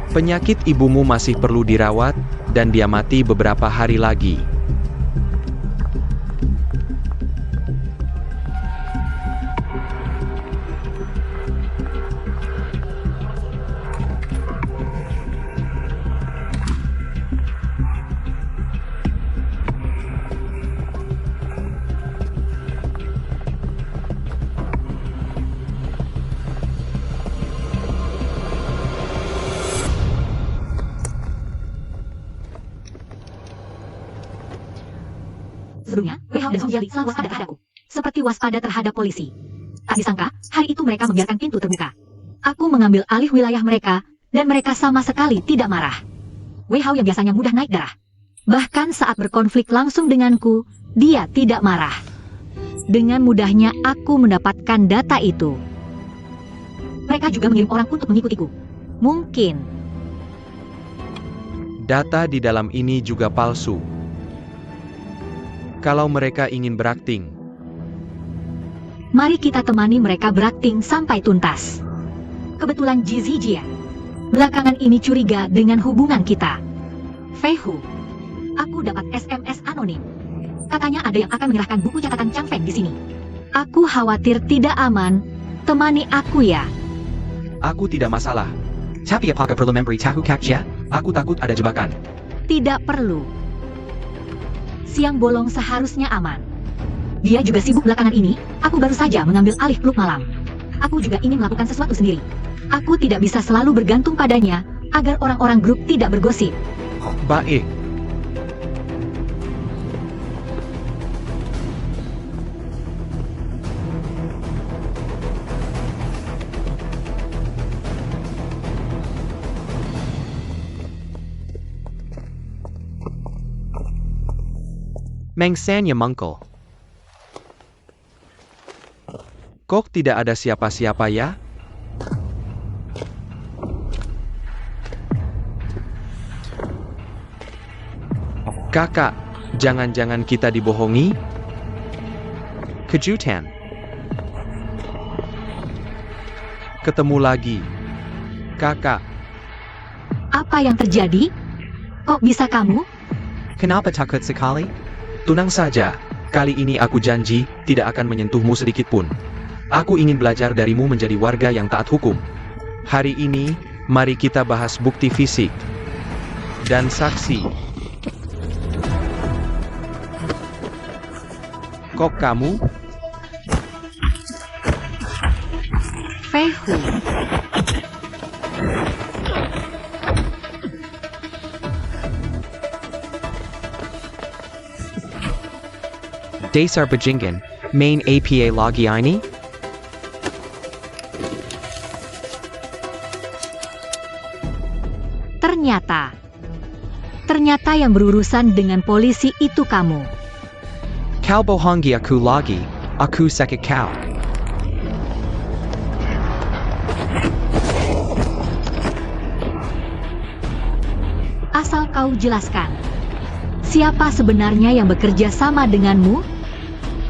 S3: Penyakit ibumu masih perlu dirawat, dan dia mati beberapa hari lagi.
S1: Sebelumnya, Wei Hao dan Song Jiali selalu waspada terhadapku. Seperti waspada terhadap polisi. Tak disangka, hari itu mereka membiarkan pintu terbuka. Aku mengambil alih wilayah mereka, dan mereka sama sekali tidak marah. Wei Hao yang biasanya mudah naik darah. Bahkan saat berkonflik langsung denganku, dia tidak marah. Dengan mudahnya aku mendapatkan data itu. Mereka juga mengirim orang untuk mengikutiku. Mungkin.
S3: Data di dalam ini juga palsu. Kalau mereka ingin berakting,
S1: Mari kita temani mereka berakting sampai tuntas. Kebetulan Ji Zijie belakangan ini curiga dengan hubungan kita. Fei Hu, aku dapat SMS anonim. Katanya ada yang akan menyerahkan buku catatan Chang Feng di sini. Aku khawatir tidak aman. Temani aku ya.
S3: aku tidak masalah. Tapi apakah perlu memberitahu Kakya? Aku takut ada jebakan.
S1: Tidak perlu. Siang bolong seharusnya aman. Dia juga sibuk belakangan ini. Aku baru saja mengambil alih klub malam. Aku juga ingin melakukan sesuatu sendiri. Aku tidak bisa selalu bergantung padanya, agar orang-orang grup tidak bergosip.
S3: Baik. Mengsanya mangkel. Kok tidak ada siapa-siapa ya? Kakak, jangan-jangan kita dibohongi? Kejutan. Ketemu lagi. Kakak,
S1: Apa yang terjadi? Kok bisa kamu?
S3: kenapa takut sekali? Tenang saja, kali ini aku janji tidak akan menyentuhmu sedikit pun. Aku ingin belajar darimu menjadi warga yang taat hukum. Hari ini, mari kita bahas bukti fisik dan saksi. Kok kamu?
S1: Fei Hu.
S3: Dasar bajingan, main APA lagi ini?
S1: Ternyata yang berurusan dengan polisi itu kamu.
S5: Kau bohongi aku lagi, aku sakit kau.
S1: Asal kau jelaskan, siapa sebenarnya yang bekerja sama denganmu?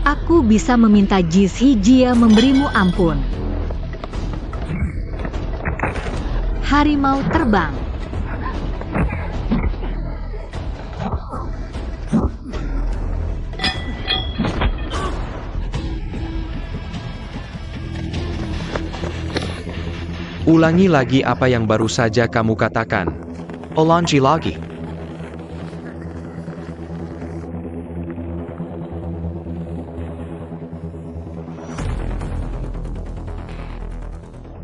S1: Aku bisa meminta Jizhi Jia memberimu ampun. Harimau terbang.
S3: Ulangi lagi apa yang baru saja kamu katakan.
S5: Ulangi lagi.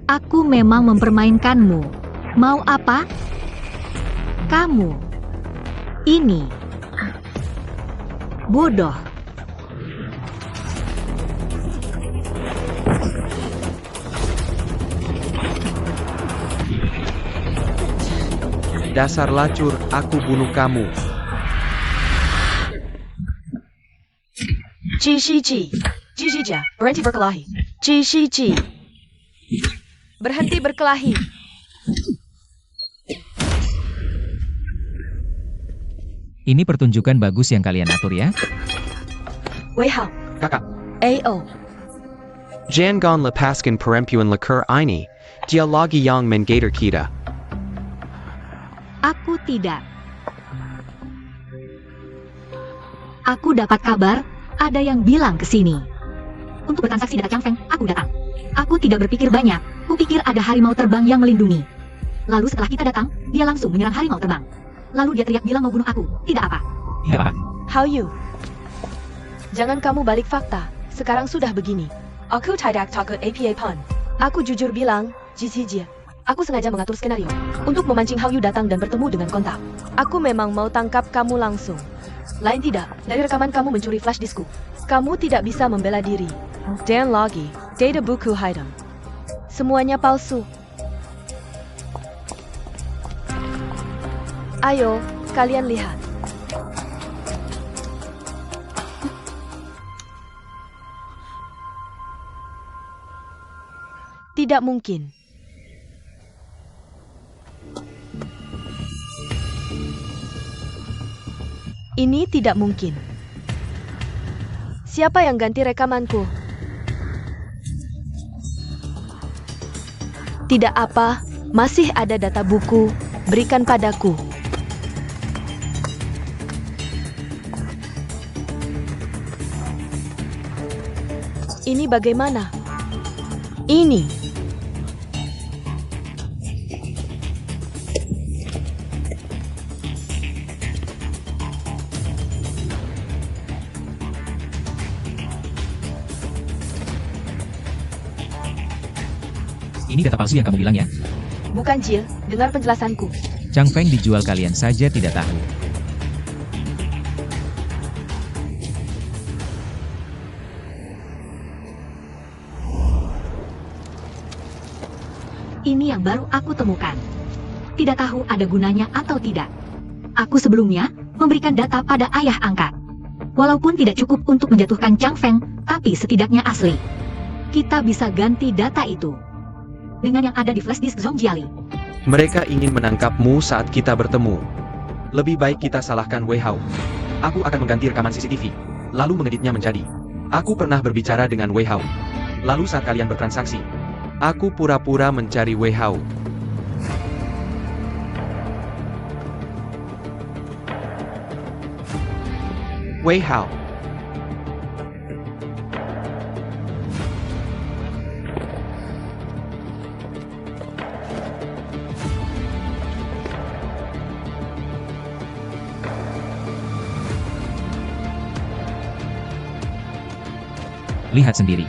S1: Aku memang mempermainkanmu. Mau apa? Kamu. Ini. Bodoh.
S3: Dasar lacur, aku bunuh kamu.
S4: Jizhi Jia, berhenti berkelahi. Jizhi. Berhenti berkelahi.
S2: Ini pertunjukan bagus yang kalian atur ya.
S4: Wei Hao,
S3: Kakak,
S4: AO.
S5: Jangan lepaskan perempuan likur ini. Dia lagi yang menggator kita.
S1: Aku tidak. Aku dapat kabar, ada yang bilang ke sini. Untuk bertransaksi dengan Chang Feng, aku datang. Aku tidak berpikir banyak, kupikir ada harimau terbang yang melindungi. Lalu setelah kita datang, dia langsung menyerang harimau terbang. Lalu dia teriak bilang mau bunuh aku, tidak apa.
S2: Tidak apa.
S4: Hao Yu. Jangan kamu balik fakta, sekarang sudah begini. Aku tidak takut APA Pan. Aku jujur bilang, Jizhi Jia. Aku sengaja mengatur skenario untuk memancing Hao Yu datang dan bertemu dengan kontak. Aku memang mau tangkap kamu langsung. Lain tidak, dari rekaman kamu mencuri flash diskku. Kamu tidak bisa membela diri. Dan lagi, data buku Haidam. Semuanya palsu. Ayo, kalian lihat. Tidak mungkin. Ini tidak mungkin. Siapa yang ganti rekamanku? Tidak apa, masih ada data buku, berikan padaku. Ini bagaimana? Ini.
S2: Ini data palsu yang kamu bilang ya?
S4: Bukan Jill, dengar penjelasanku.
S2: Chang Feng dijual kalian saja tidak tahu.
S1: Ini yang baru aku temukan. Tidak tahu ada gunanya atau tidak. Aku sebelumnya memberikan data pada ayah angkat. Walaupun tidak cukup untuk menjatuhkan Chang Feng, tapi setidaknya asli. Kita bisa ganti data itu dengan yang ada di flash disk Zhongjiali.
S3: mereka ingin menangkapmu saat kita bertemu. Lebih baik kita salahkan Wei Hao. Aku akan mengganti rekaman CCTV, lalu mengeditnya menjadi. Aku pernah berbicara dengan Wei Hao. Lalu saat kalian bertransaksi, aku pura-pura mencari Wei Hao. Wei Hao.
S2: Lihat sendiri.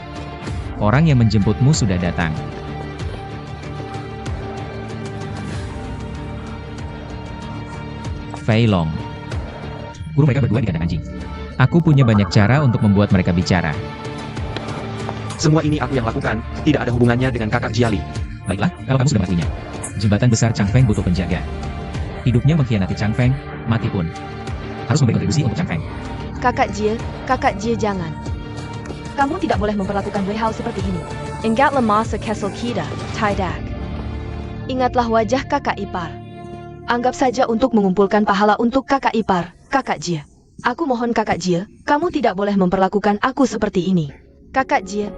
S2: Orang yang menjemputmu sudah datang. Fei Long. Guru mereka berdua di kandang anjing. Aku punya banyak cara untuk membuat mereka bicara.
S3: Semua ini aku yang lakukan, tidak ada hubungannya dengan kakak Jiali.
S2: Baiklah, kalau kamu sudah mengertinya. Jembatan besar Chang Feng butuh penjaga. Hidupnya mengkhianati Chang Feng, mati pun harus memberi kontribusi untuk Chang Feng.
S4: Kakak Jie jangan.
S1: Kamu tidak boleh memperlakukan Wei Hao seperti ini.
S4: Ingatlah masa kesel kita, Tidak. Ingatlah wajah kakak ipar. Anggap saja untuk mengumpulkan pahala untuk kakak ipar, kakak Jie. Aku mohon kakak Jie, kamu tidak boleh memperlakukan aku seperti ini. Kakak Jie.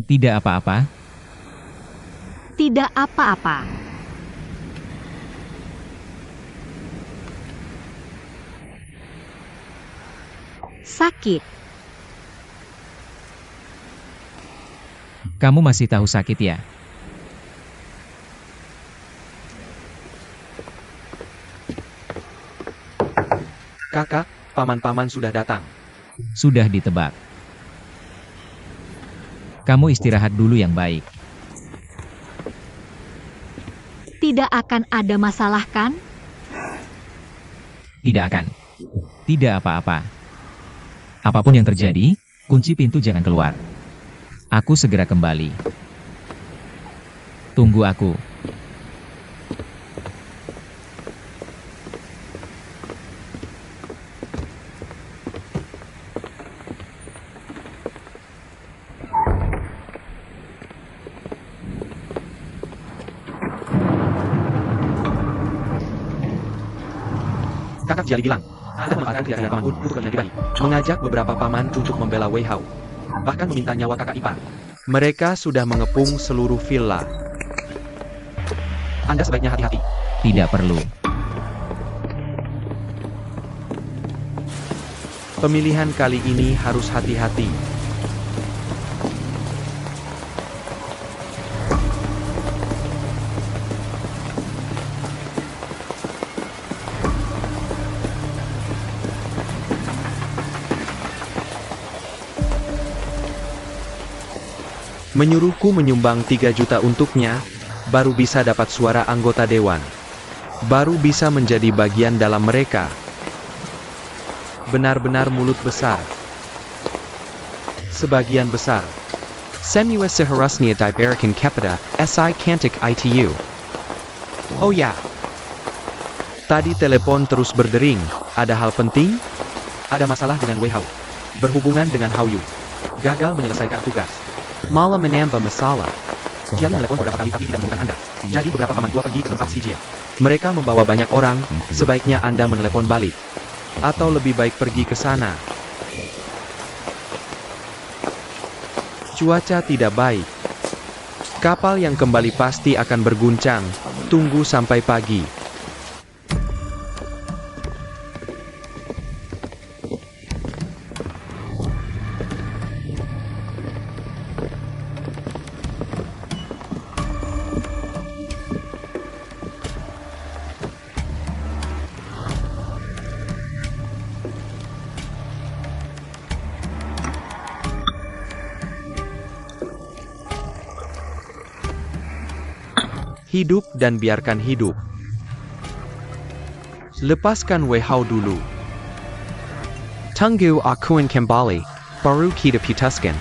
S2: Tidak apa-apa.
S1: Tidak apa-apa. Sakit.
S2: Kamu masih tahu sakit ya?
S3: Kakak, paman-paman sudah datang.
S2: Sudah ditebak. Kamu istirahat dulu yang baik.
S1: Tidak akan ada masalah kan?
S2: Tidak akan. Tidak apa-apa. Apapun yang terjadi, kunci pintu jangan keluar. Aku segera kembali. Tunggu aku.
S3: Kakak Jali bilang, Anda memanfaatkan keyakinan paman untuk kepentingan pribadi, mengajak beberapa paman untuk membela Wei Hao, bahkan meminta nyawa kakak ipar.
S5: Mereka sudah mengepung seluruh villa.
S3: Anda sebaiknya hati-hati.
S2: Tidak perlu.
S5: Pemilihan kali ini harus hati-hati. Menyuruhku menyumbang 3 juta untuknya, baru bisa dapat suara anggota dewan. Baru bisa menjadi bagian dalam mereka. Benar-benar mulut besar. Sebagian besar. Semua seharusnya diberikan kepada SI Kantik ITU. Oh ya. Tadi telepon terus berdering. Ada hal penting?
S3: Ada masalah dengan Wei Hao. Berhubungan dengan Hao Yu. Gagal menyelesaikan tugas.
S5: Malah menambah masalah.
S3: Dia menelepon beberapa kali tapi tidak menemukan Anda. Jadi beberapa paman tua pergi ke tempat si Jia.
S5: Mereka membawa banyak orang, sebaiknya Anda menelepon balik. Atau lebih baik pergi ke sana. Cuaca tidak baik. Kapal yang kembali pasti akan berguncang. Tunggu sampai pagi. Hidup dan biarkan hidup. Lepaskan Wei Hao dulu. Tunggu akuin kembali, baru kita putuskan.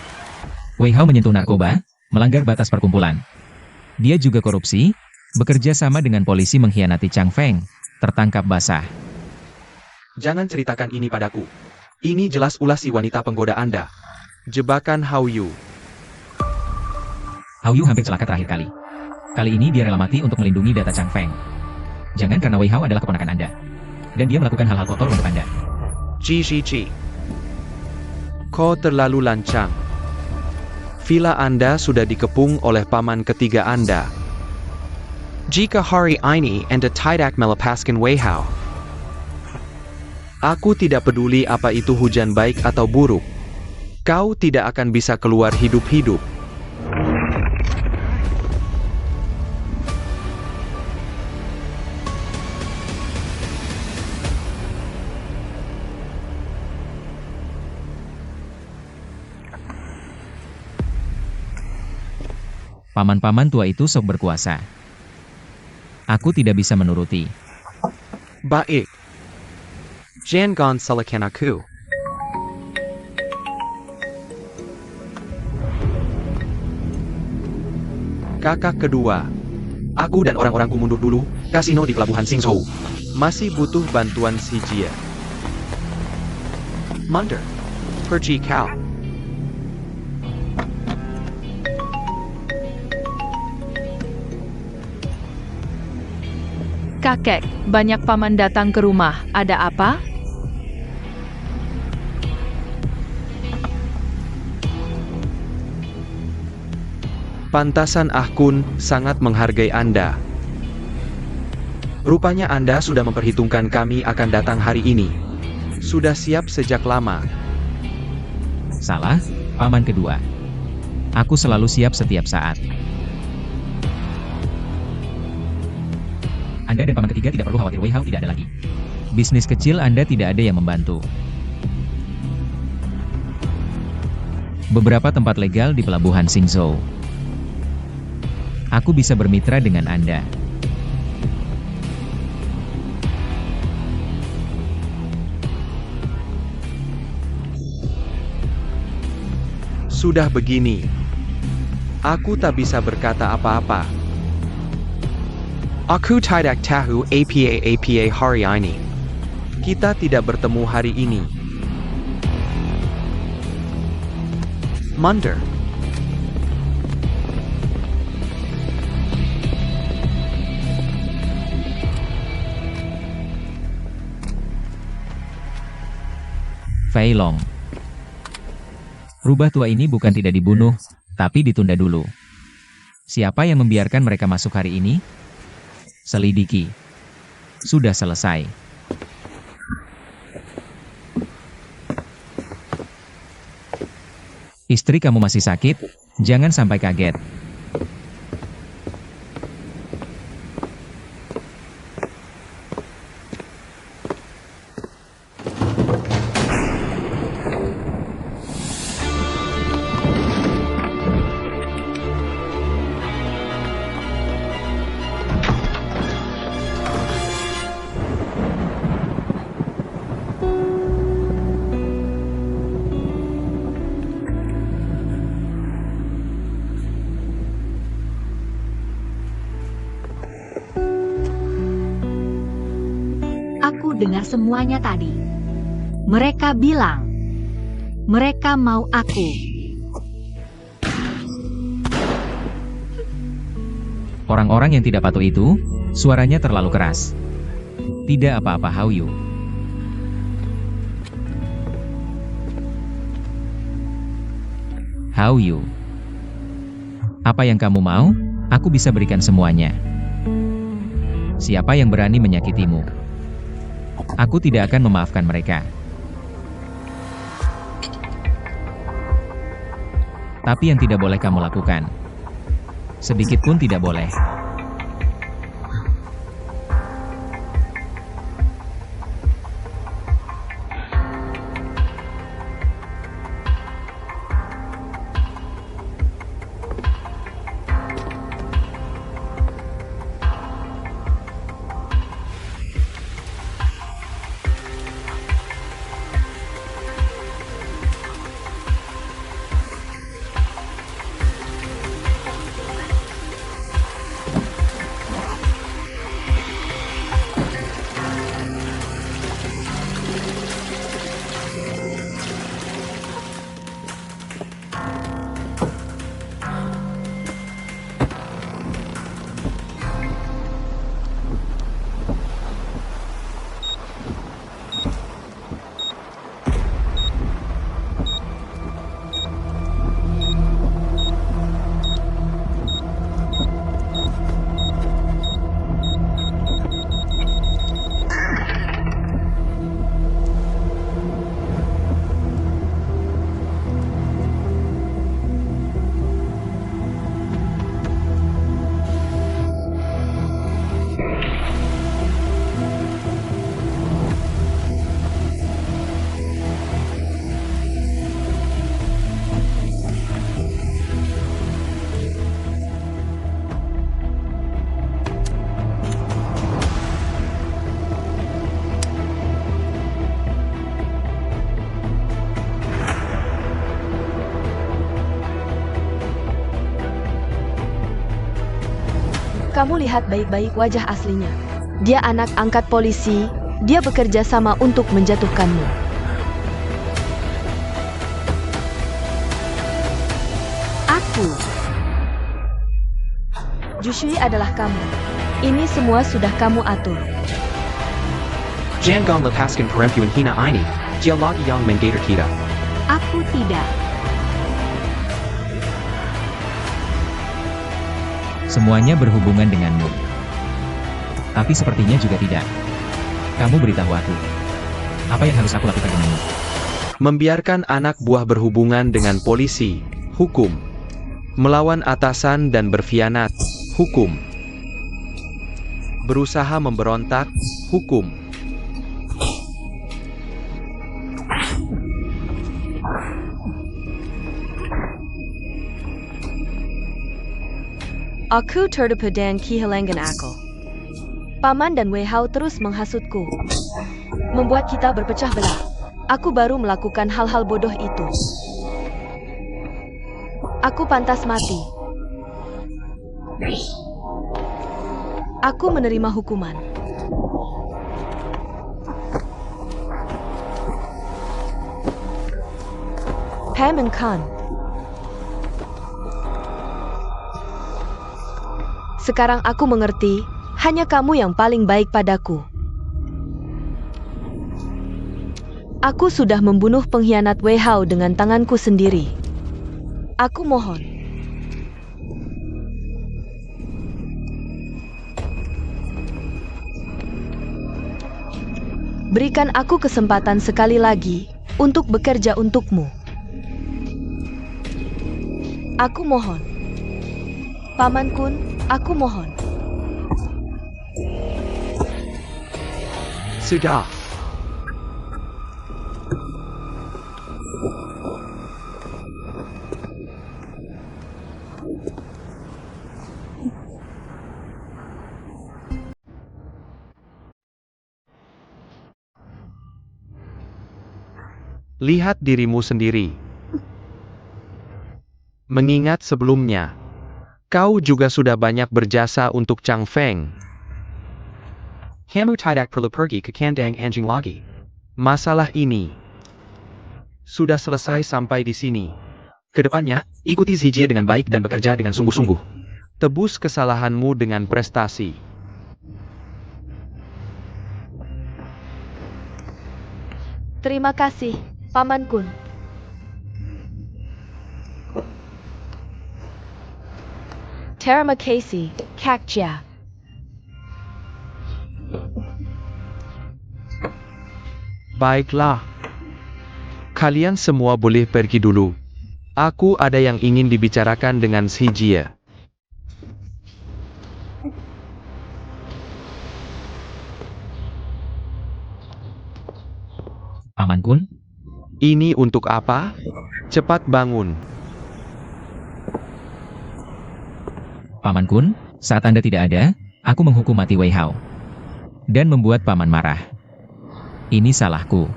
S2: Wei Hao menyentuh narkoba, melanggar batas perkumpulan. Dia juga korupsi, bekerja sama dengan polisi mengkhianati Chang Feng, tertangkap basah.
S3: Jangan ceritakan ini padaku. Ini jelas ulah si wanita penggoda Anda.
S5: Jebakan Hao Yu.
S2: Hao Yu hampir celaka terakhir kali. Kali ini dia rela mati untuk melindungi data Chang Feng. Jangan karena Wei Hao adalah keponakan Anda. Dan dia melakukan hal-hal kotor untuk Anda.
S5: Ji. Kau terlalu lancang. Villa Anda sudah dikepung oleh paman ketiga Anda. Jika hari ini Anda tidak melepaskan Wei Hao, aku tidak peduli apa itu hujan baik atau buruk. Kau tidak akan bisa keluar hidup-hidup.
S2: Paman-paman tua itu sok berkuasa. Aku tidak bisa menuruti.
S5: Baik. Jangan salahkan aku.
S3: Kakak kedua. Aku dan orang-orangku mundur dulu, kasino di pelabuhan Singzhou.
S5: Masih butuh bantuan si Jia.
S3: Mundur.
S5: Pergi kau.
S6: Kakek, banyak paman datang ke rumah. Ada apa?
S5: Pantasan Ahkun sangat menghargai Anda.
S3: Rupanya Anda sudah memperhitungkan kami akan datang hari ini.
S5: Sudah siap sejak lama.
S2: Salah, paman kedua. Aku selalu siap setiap saat. Anda dan paman ketiga tidak perlu khawatir, Wei Hao tidak ada lagi. Bisnis kecil Anda tidak ada yang membantu. Beberapa tempat legal di pelabuhan Singzhou. Aku bisa bermitra dengan Anda.
S5: Sudah begini. Aku tak bisa berkata apa-apa. Aku tidak tahu apa hari ini. Kita tidak bertemu hari ini. Mundur.
S2: Fei Long. Rubah tua ini bukan tidak dibunuh, tapi ditunda dulu. Siapa yang membiarkan mereka masuk hari ini? Selidiki. Sudah selesai. Istri kamu masih sakit? Jangan sampai kaget.
S1: Aku dengar semuanya tadi. Mereka bilang, mereka mau aku.
S2: Orang-orang yang tidak patuh itu, suaranya terlalu keras. Tidak apa-apa, Hao Yu. Hao Yu. Apa yang kamu mau, aku bisa berikan semuanya. Siapa yang berani menyakitimu? Aku tidak akan memaafkan mereka. Tapi yang tidak boleh kamu lakukan, sedikit pun tidak boleh.
S4: Kamu lihat baik-baik wajah aslinya. Dia anak angkat polisi, dia bekerja sama untuk menjatuhkanmu.
S1: Aku.
S4: Jushui adalah kamu. Ini semua sudah kamu atur.
S5: Jangan lepaskan perempuan hina ini. Dia lagi yang menggator kita.
S1: Aku tidak.
S2: Semuanya berhubungan denganmu. Tapi sepertinya juga tidak. Kamu beritahu aku. Apa yang harus aku lakukan denganmu?
S5: Membiarkan anak buah berhubungan dengan polisi, hukum. Melawan atasan dan berkhianat, hukum. Berusaha memberontak, hukum.
S4: Aku tertipu dan kehilangan akal. Paman dan Wei Hao terus menghasutku. Membuat kita berpecah belah. Aku baru melakukan hal-hal bodoh itu. Aku pantas mati. Aku menerima hukuman. Paman Khan. Sekarang aku mengerti, hanya kamu yang paling baik padaku. Aku sudah membunuh pengkhianat Wei Hao dengan tanganku sendiri. Aku mohon. Berikan aku kesempatan sekali lagi untuk bekerja untukmu. Aku mohon. Paman Kun, aku mohon.
S5: Sudah. Lihat dirimu sendiri. Mengingat sebelumnya, kau juga sudah banyak berjasa untuk Chang Feng. Kamu tidak perlu pergi ke kandang anjing lagi. Masalah ini sudah selesai sampai di sini.
S3: Kedepannya, ikuti Zijie dengan baik dan bekerja dengan sungguh-sungguh.
S5: Tebus kesalahanmu dengan prestasi.
S4: Terima kasih, Paman Kun. Terima kasih, Kak Jia.
S5: Baiklah. Kalian semua boleh pergi dulu. Aku ada yang ingin dibicarakan dengan si Jia.
S2: Paman Kun?
S5: Ini untuk apa? Cepat bangun.
S2: Paman Kun, saat Anda tidak ada, aku menghukum mati Wei Hao. Dan membuat Paman marah. Ini salahku.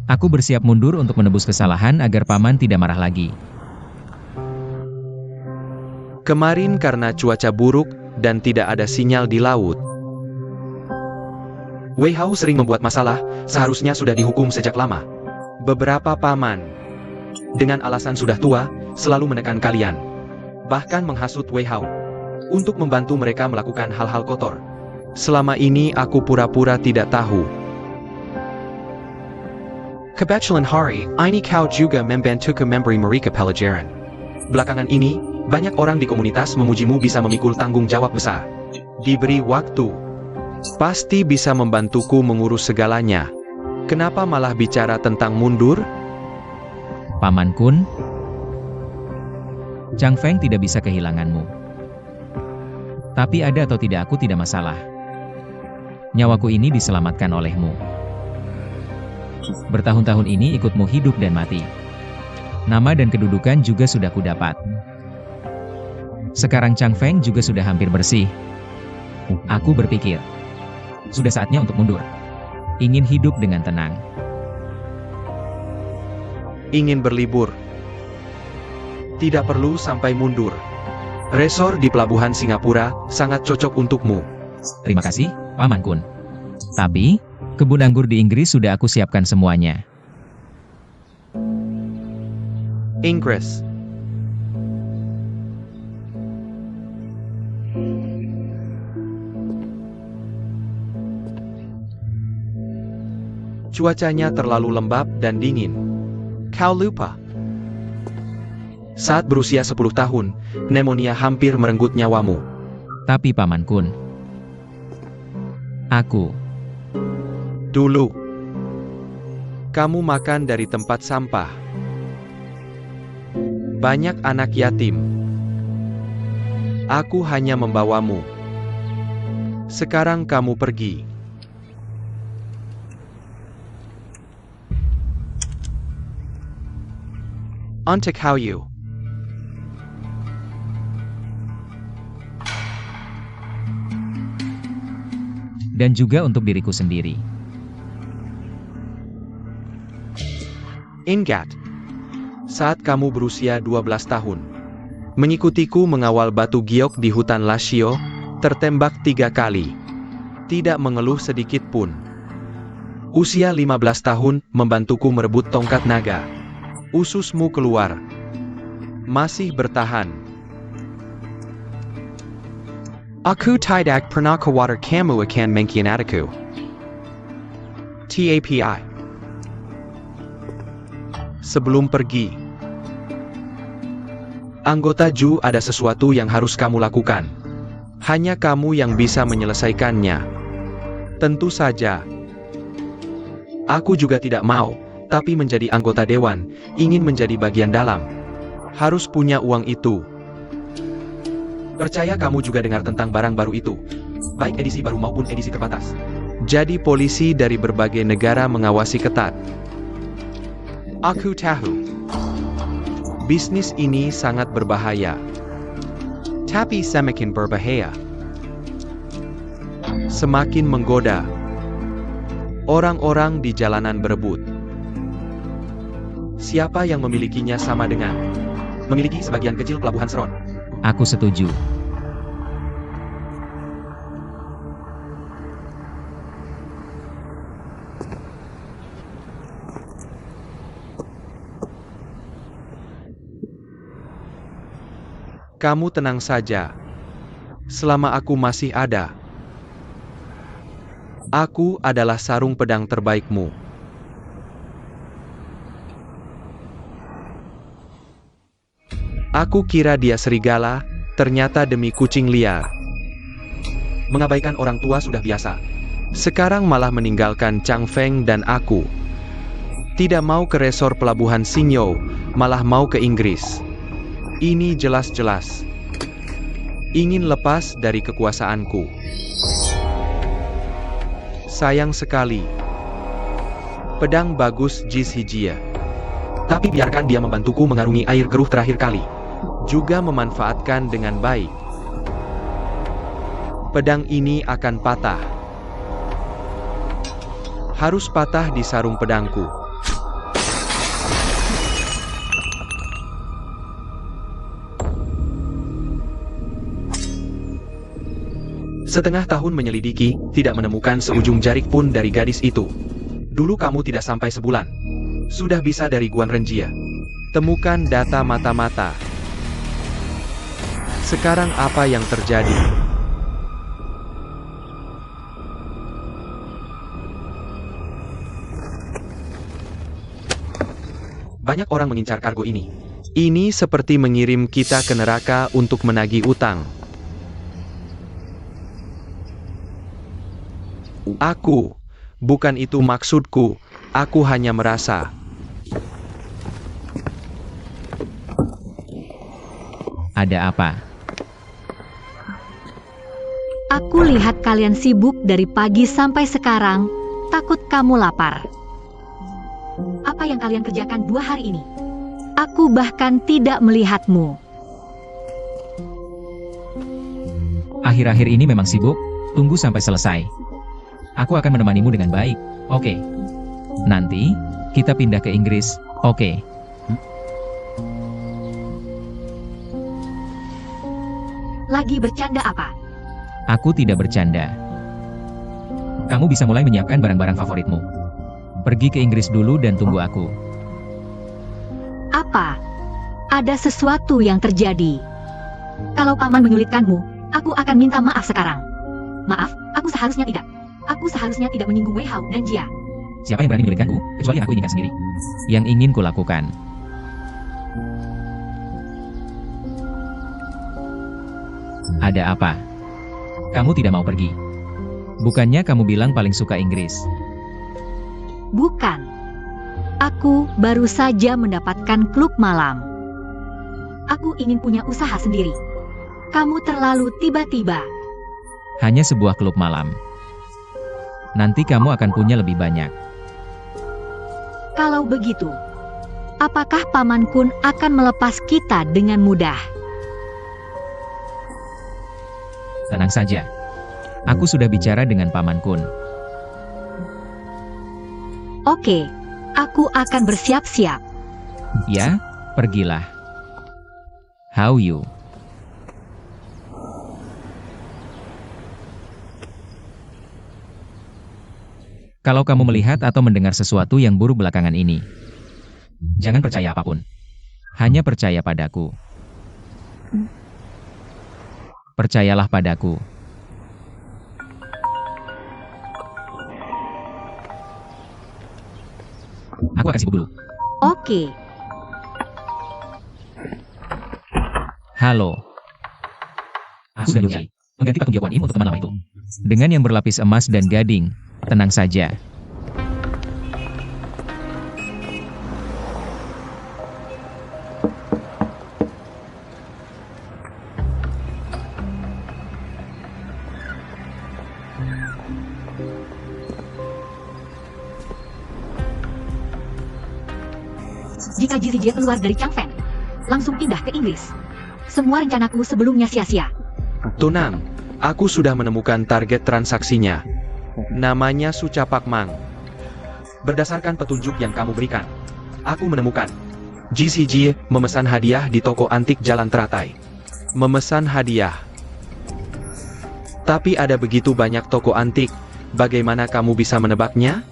S2: Aku bersiap mundur untuk menebus kesalahan agar Paman tidak marah lagi.
S5: Kemarin karena cuaca buruk dan tidak ada sinyal di laut.
S3: Wei Hao sering membuat masalah, seharusnya sudah dihukum sejak lama.
S5: Beberapa paman
S3: Dengan alasan sudah tua, selalu menekan kalian. Bahkan menghasut Wei Hao. Untuk membantu mereka melakukan hal-hal kotor.
S5: selama ini aku pura-pura tidak tahu.
S3: Kebetulan hari ini kau juga membantu ke memberi mereka pelajaran. Belakangan ini, banyak orang di komunitas memujimu bisa memikul tanggung jawab besar.
S5: Diberi waktu, pasti bisa membantuku mengurus segalanya. Kenapa malah bicara tentang mundur?
S2: Paman Kun, Chang Feng tidak bisa kehilanganmu. Tapi ada atau tidak aku tidak masalah. Nyawaku ini diselamatkan olehmu. Bertahun-tahun ini ikutmu hidup dan mati. Nama dan kedudukan juga sudah kudapat. Sekarang Chang Feng juga sudah hampir bersih. Aku berpikir, sudah saatnya untuk mundur. Ingin hidup dengan tenang.
S5: Ingin berlibur. Tidak perlu sampai mundur.
S3: Resor di pelabuhan Singapura sangat cocok untukmu.
S2: Terima kasih, Paman Kun. Tapi, kebun anggur di Inggris sudah aku siapkan semuanya.
S5: Inggris.
S3: Cuacanya terlalu lembab dan dingin. Kau lupa. Saat berusia 10 tahun, pneumonia hampir merenggut nyawamu.
S2: Tapi Paman Kun, aku
S5: Dulu, kamu makan dari tempat sampah. Banyak anak yatim. Aku hanya membawamu. Sekarang kamu pergi. Untuk you.
S2: dan juga untuk diriku sendiri.
S5: Ingat, saat kamu berusia 12 tahun, mengikutiku mengawal batu giok di hutan Lasio, tertembak 3 kali. Tidak mengeluh sedikit pun. Usia 15 tahun, membantuku merebut tongkat naga. Ususmu keluar. Masih bertahan. Aku tidak pernah khawatir kamu akan mengkhianatiku. TAPI. Sebelum pergi,
S3: Anggota Ju, ada sesuatu yang harus kamu lakukan.
S5: hanya kamu yang bisa menyelesaikannya. Tentu saja.
S3: Aku juga tidak mau, tapi menjadi anggota dewan, ingin menjadi bagian dalam.
S5: Harus punya uang itu.
S3: Percaya kamu juga dengar tentang barang baru itu. Baik edisi baru maupun edisi terbatas.
S5: Jadi polisi dari berbagai negara mengawasi ketat. Aku tahu. Bisnis ini sangat berbahaya. Tapi semakin berbahaya, semakin menggoda. Orang-orang di jalanan berebut.
S3: Siapa yang memilikinya sama dengan memiliki sebagian kecil pelabuhan Seron.
S2: Aku setuju.
S5: Kamu tenang saja. Selama aku masih ada, aku adalah sarung pedang terbaikmu. Aku kira dia serigala, ternyata demi kucing liar.
S3: Mengabaikan orang tua sudah biasa.
S5: Sekarang malah meninggalkan Chang Feng dan aku. Tidak mau ke resor pelabuhan Sinyo, malah mau ke Inggris. Ini jelas-jelas ingin lepas dari kekuasaanku. Sayang sekali. Pedang bagus Jis Hijia.
S3: Tapi biarkan dia membantuku mengarungi air keruh terakhir kali.
S5: Juga memanfaatkan dengan baik. Pedang ini akan patah. Harus patah di sarung pedangku.
S3: Setengah tahun menyelidiki, tidak menemukan seujung jarik pun dari gadis itu. Dulu kamu tidak sampai sebulan. Sudah bisa dari Guan Renjia.
S5: Temukan data mata-mata. Sekarang apa yang terjadi?
S3: Banyak orang mengincar kargo ini.
S5: Ini seperti mengirim kita ke neraka untuk menagih utang. Bukan itu maksudku, aku hanya merasa.
S2: Ada apa?
S1: Aku lihat kalian sibuk dari pagi sampai sekarang, takut kamu lapar. Apa yang kalian kerjakan 2 hari ini? Aku bahkan tidak melihatmu.
S2: Akhir-akhir ini memang sibuk, tunggu sampai selesai. Aku akan menemanimu dengan baik, oke? Nanti, kita pindah ke Inggris, oke?
S1: Lagi bercanda apa?
S2: Aku tidak bercanda. Kamu bisa mulai menyiapkan barang-barang favoritmu. Pergi ke Inggris dulu dan tunggu aku.
S1: Apa? Ada sesuatu yang terjadi. Kalau paman menyulitkanmu, aku akan minta maaf sekarang. Maaf, aku seharusnya tidak. Aku seharusnya tidak menyinggung Wei Hao dan Jia.
S2: Siapa yang berani menyulitkanku, kecuali yang aku inginkan sendiri. Yang ingin kulakukan. Ada apa? Kamu tidak mau pergi? Bukannya kamu bilang paling suka Inggris?
S1: Bukan. Aku baru saja mendapatkan klub malam. Aku ingin punya usaha sendiri. Kamu terlalu tiba-tiba.
S2: Hanya sebuah klub malam. Nanti kamu akan punya lebih banyak.
S1: Kalau begitu, apakah Paman Kun akan melepas kita dengan mudah?
S2: Tenang saja. Aku sudah bicara dengan Paman Kun.
S1: Oke, aku akan bersiap-siap.
S2: Ya, pergilah. How you? Kalau kamu melihat atau mendengar sesuatu yang buruk belakangan ini, jangan percaya apapun. Hanya percaya padaku. Percayalah padaku. Aku akan sibuk dulu.
S1: Oke,
S2: Halo. Aku sudah Yogi, mengganti patung Giawan Im untuk teman lama itu. Dengan yang berlapis emas dan gading, tenang saja.
S1: jika Ji Zijie keluar dari Changfeng, langsung pindah ke Inggris, semua rencanaku sebelumnya sia-sia.
S5: Tunang, aku sudah menemukan target transaksinya. Namanya Su Capak Mang.
S3: Berdasarkan petunjuk yang kamu berikan, aku menemukan Ji Zijie memesan hadiah di toko antik Jalan Teratai.
S5: Memesan hadiah. Tapi ada begitu banyak toko antik, bagaimana kamu bisa menebaknya?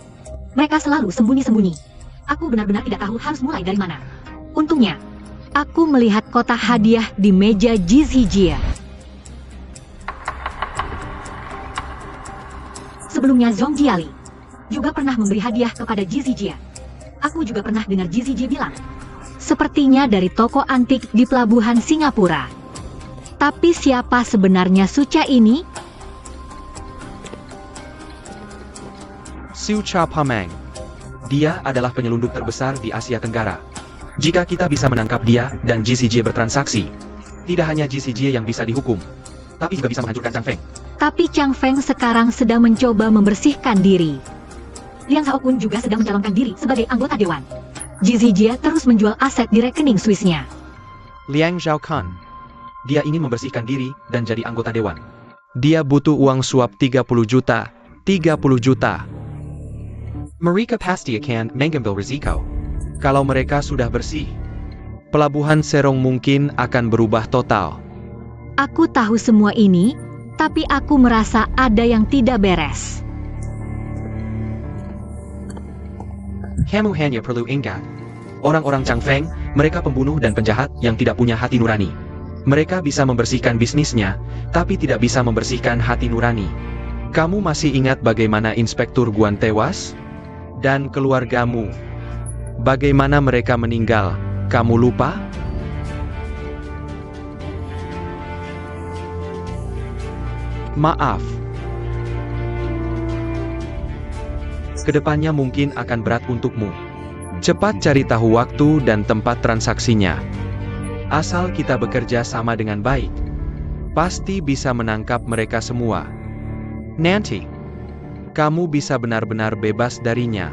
S1: Mereka selalu sembunyi-sembunyi. Aku benar-benar tidak tahu harus mulai dari mana. Untungnya, aku melihat kotak hadiah di meja Ji Zijie. Sebelumnya Zhong Jiali juga pernah memberi hadiah kepada Ji Zijie. Aku juga pernah dengar Ji Zijie bilang, sepertinya dari toko antik di pelabuhan Singapura. Tapi siapa sebenarnya Suca ini?
S5: Su Capamang.
S3: Dia adalah penyelundup terbesar di Asia Tenggara. Jika kita bisa menangkap dia dan Ji Zijie bertransaksi, tidak hanya Ji Zijie yang bisa dihukum, tapi juga bisa menghancurkan Chang Feng.
S1: Tapi Chang Feng sekarang sedang mencoba membersihkan diri. Liang Xiaopun juga sedang mencalonkan diri sebagai anggota dewan. Ji Zijie terus menjual aset di rekening Swissnya.
S5: Liang Zhaokan.
S3: Dia ingin membersihkan diri dan jadi anggota dewan.
S5: Dia butuh uang suap 30 juta. 30 juta.
S3: Mereka pasti akan mengambil risiko.
S5: Kalau mereka sudah bersih, pelabuhan Serong mungkin akan berubah total.
S1: Aku tahu semua ini, tapi aku merasa ada yang tidak beres.
S3: Kamu hanya perlu ingat, orang-orang Chang Feng, mereka pembunuh dan penjahat yang tidak punya hati nurani. Mereka bisa membersihkan bisnisnya, tapi tidak bisa membersihkan hati nurani.
S5: Kamu masih ingat bagaimana Inspektur Guan tewas? Dan keluargamu. Bagaimana mereka meninggal? Kamu lupa? Maaf. Kedepannya mungkin akan berat untukmu. Cepat cari tahu waktu dan tempat transaksinya. Asal kita bekerja sama dengan baik, pasti bisa menangkap mereka semua. Nanti, kamu bisa benar-benar bebas darinya.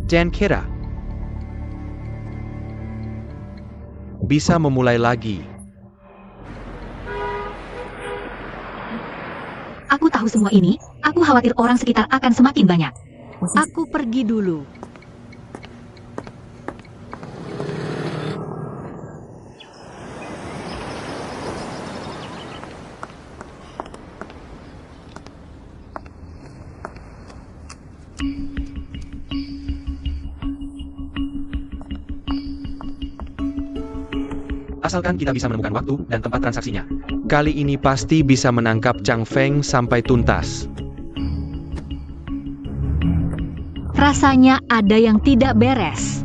S5: Dan kira bisa memulai lagi.
S1: Aku tahu semua ini, aku khawatir orang sekitar akan semakin banyak. Aku pergi dulu.
S3: Asalkan kita bisa menemukan waktu dan tempat transaksinya.
S5: Kali ini pasti bisa menangkap Chang Feng sampai tuntas.
S1: Rasanya ada yang tidak beres.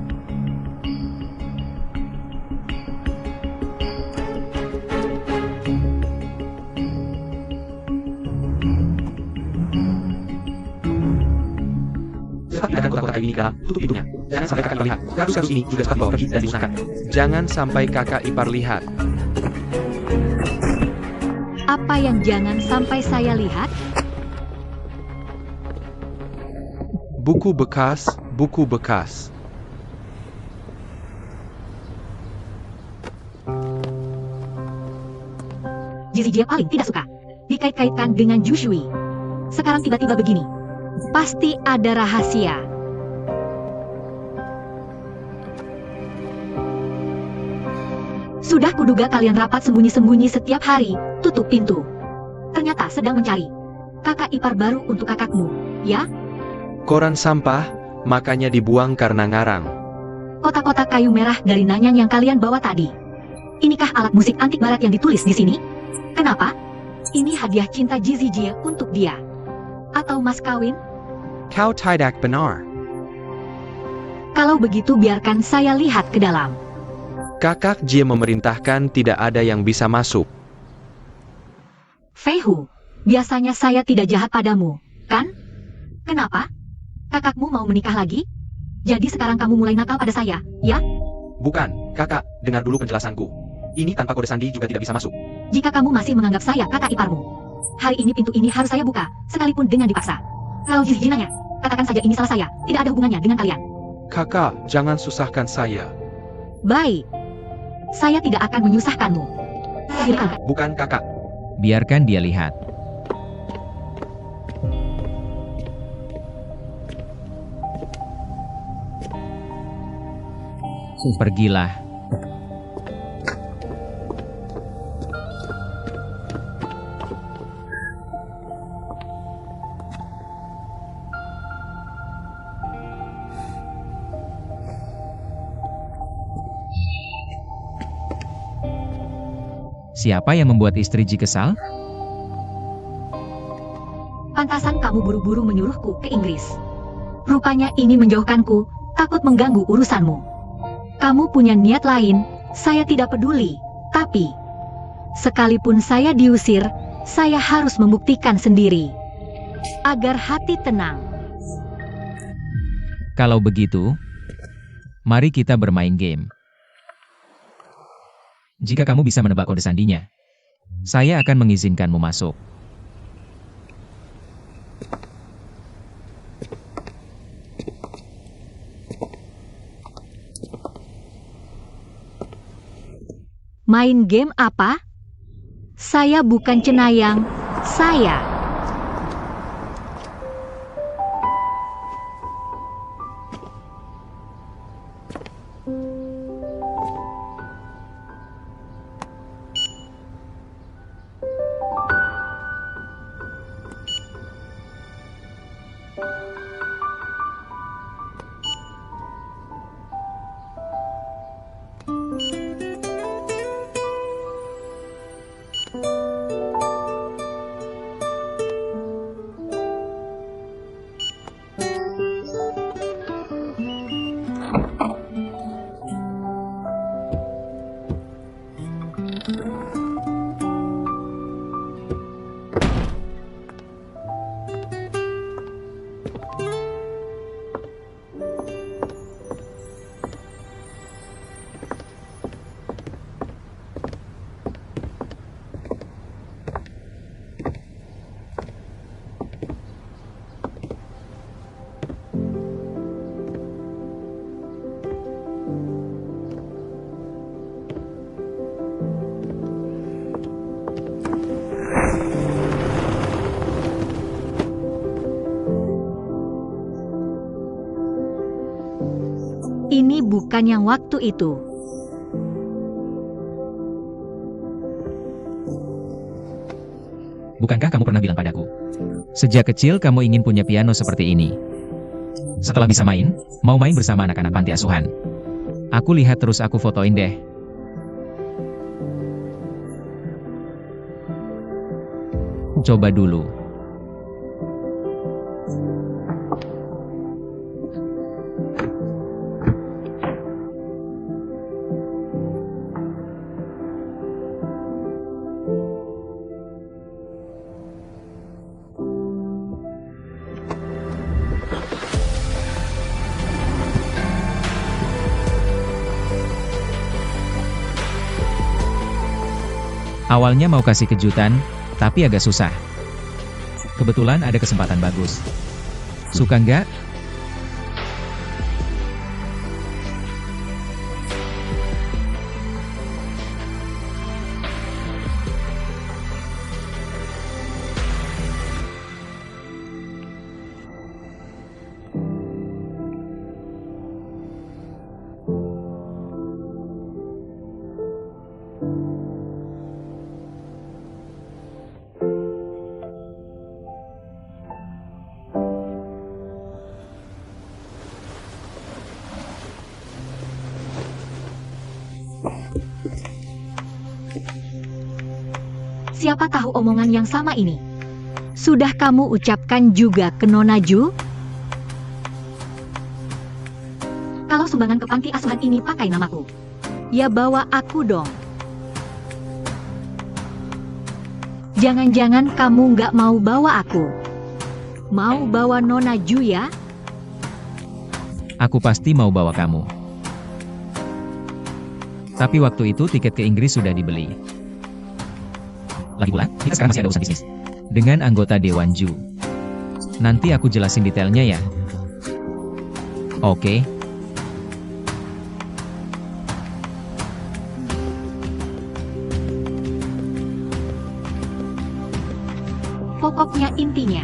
S3: Cepat pindahkan kotak-kotak kayu ini ke dalam, tutup pintunya. Jangan sampai kakak ipar lihat. Kardus-kardus ini juga cepat bawa pergi dan dimusnahkan.
S5: Jangan sampai kakak ipar lihat.
S1: Apa yang jangan sampai saya lihat?
S5: Buku bekas, buku bekas.
S1: Jizijie paling tidak suka dikait-kaitkan dengan Zhu Shui. Sekarang tiba-tiba begini. Pasti ada rahasia. Sudah kuduga kalian rapat sembunyi-sembunyi setiap hari, tutup pintu. Ternyata sedang mencari kakak ipar baru untuk kakakmu, ya?
S5: Koran sampah, makanya dibuang karena ngarang.
S1: Kotak-kotak kayu merah dari Nanyang yang kalian bawa tadi. Inikah alat musik antik barat yang ditulis di sini? Kenapa? Ini hadiah cinta Jizijie untuk dia. Atau mas kawin?
S5: Kau tidak benar.
S1: Kalau begitu biarkan saya lihat ke dalam.
S5: Kakak Jie memerintahkan tidak ada yang bisa masuk.
S1: Fei Hu, biasanya saya tidak jahat padamu, kan? Kenapa? Kakakmu mau menikah lagi? Jadi sekarang kamu mulai nakal pada saya, ya?
S3: Bukan, kakak, dengar dulu penjelasanku. Ini tanpa kode sandi juga tidak bisa masuk.
S1: Jika kamu masih menganggap saya kakak iparmu, hari ini pintu ini harus saya buka, sekalipun dengan dipaksa. Kalau Jizijie nanya, katakan saja ini salah saya, tidak ada hubungannya dengan kalian.
S5: Kakak, jangan susahkan saya.
S1: Baik. Saya tidak akan menyusahkanmu. Silakan.
S3: Bukan kakak.
S2: Biarkan dia lihat. Pergilah. Siapa yang membuat istri Ji kesal?
S1: Pantasan kamu buru-buru menyuruhku ke Inggris. Rupanya ini menjauhkanku, takut mengganggu urusanmu. Kamu punya niat lain, saya tidak peduli. Tapi, sekalipun saya diusir, saya harus membuktikan sendiri. Agar hati tenang.
S2: Kalau begitu, mari kita bermain game. Jika kamu bisa menebak kode sandinya, saya akan mengizinkanmu masuk.
S1: Main game apa? Saya bukan cenayang, saya. Ini bukan yang waktu itu.
S2: Bukankah kamu pernah bilang padaku? Sejak kecil kamu ingin punya piano seperti ini. Setelah bisa main, mau main bersama anak-anak panti asuhan. Aku lihat terus aku fotoin deh. Coba dulu. Awalnya mau kasih kejutan, tapi agak susah. Kebetulan ada kesempatan bagus. Suka nggak?
S1: Siapa tahu omongan yang sama ini? Sudah kamu ucapkan juga ke Nona Ju? Kalau sumbangan ke panti asuhan ini pakai namaku, ya bawa aku dong. Jangan-jangan kamu nggak mau bawa aku? Mau bawa Nona Ju ya?
S2: Aku pasti mau bawa kamu. Tapi waktu itu tiket ke Inggris sudah dibeli. Lagi pula, kita sekarang masih ada urusan bisnis dengan anggota Dewan Ju. Nanti aku jelasin detailnya ya. Oke.
S1: Pokoknya intinya,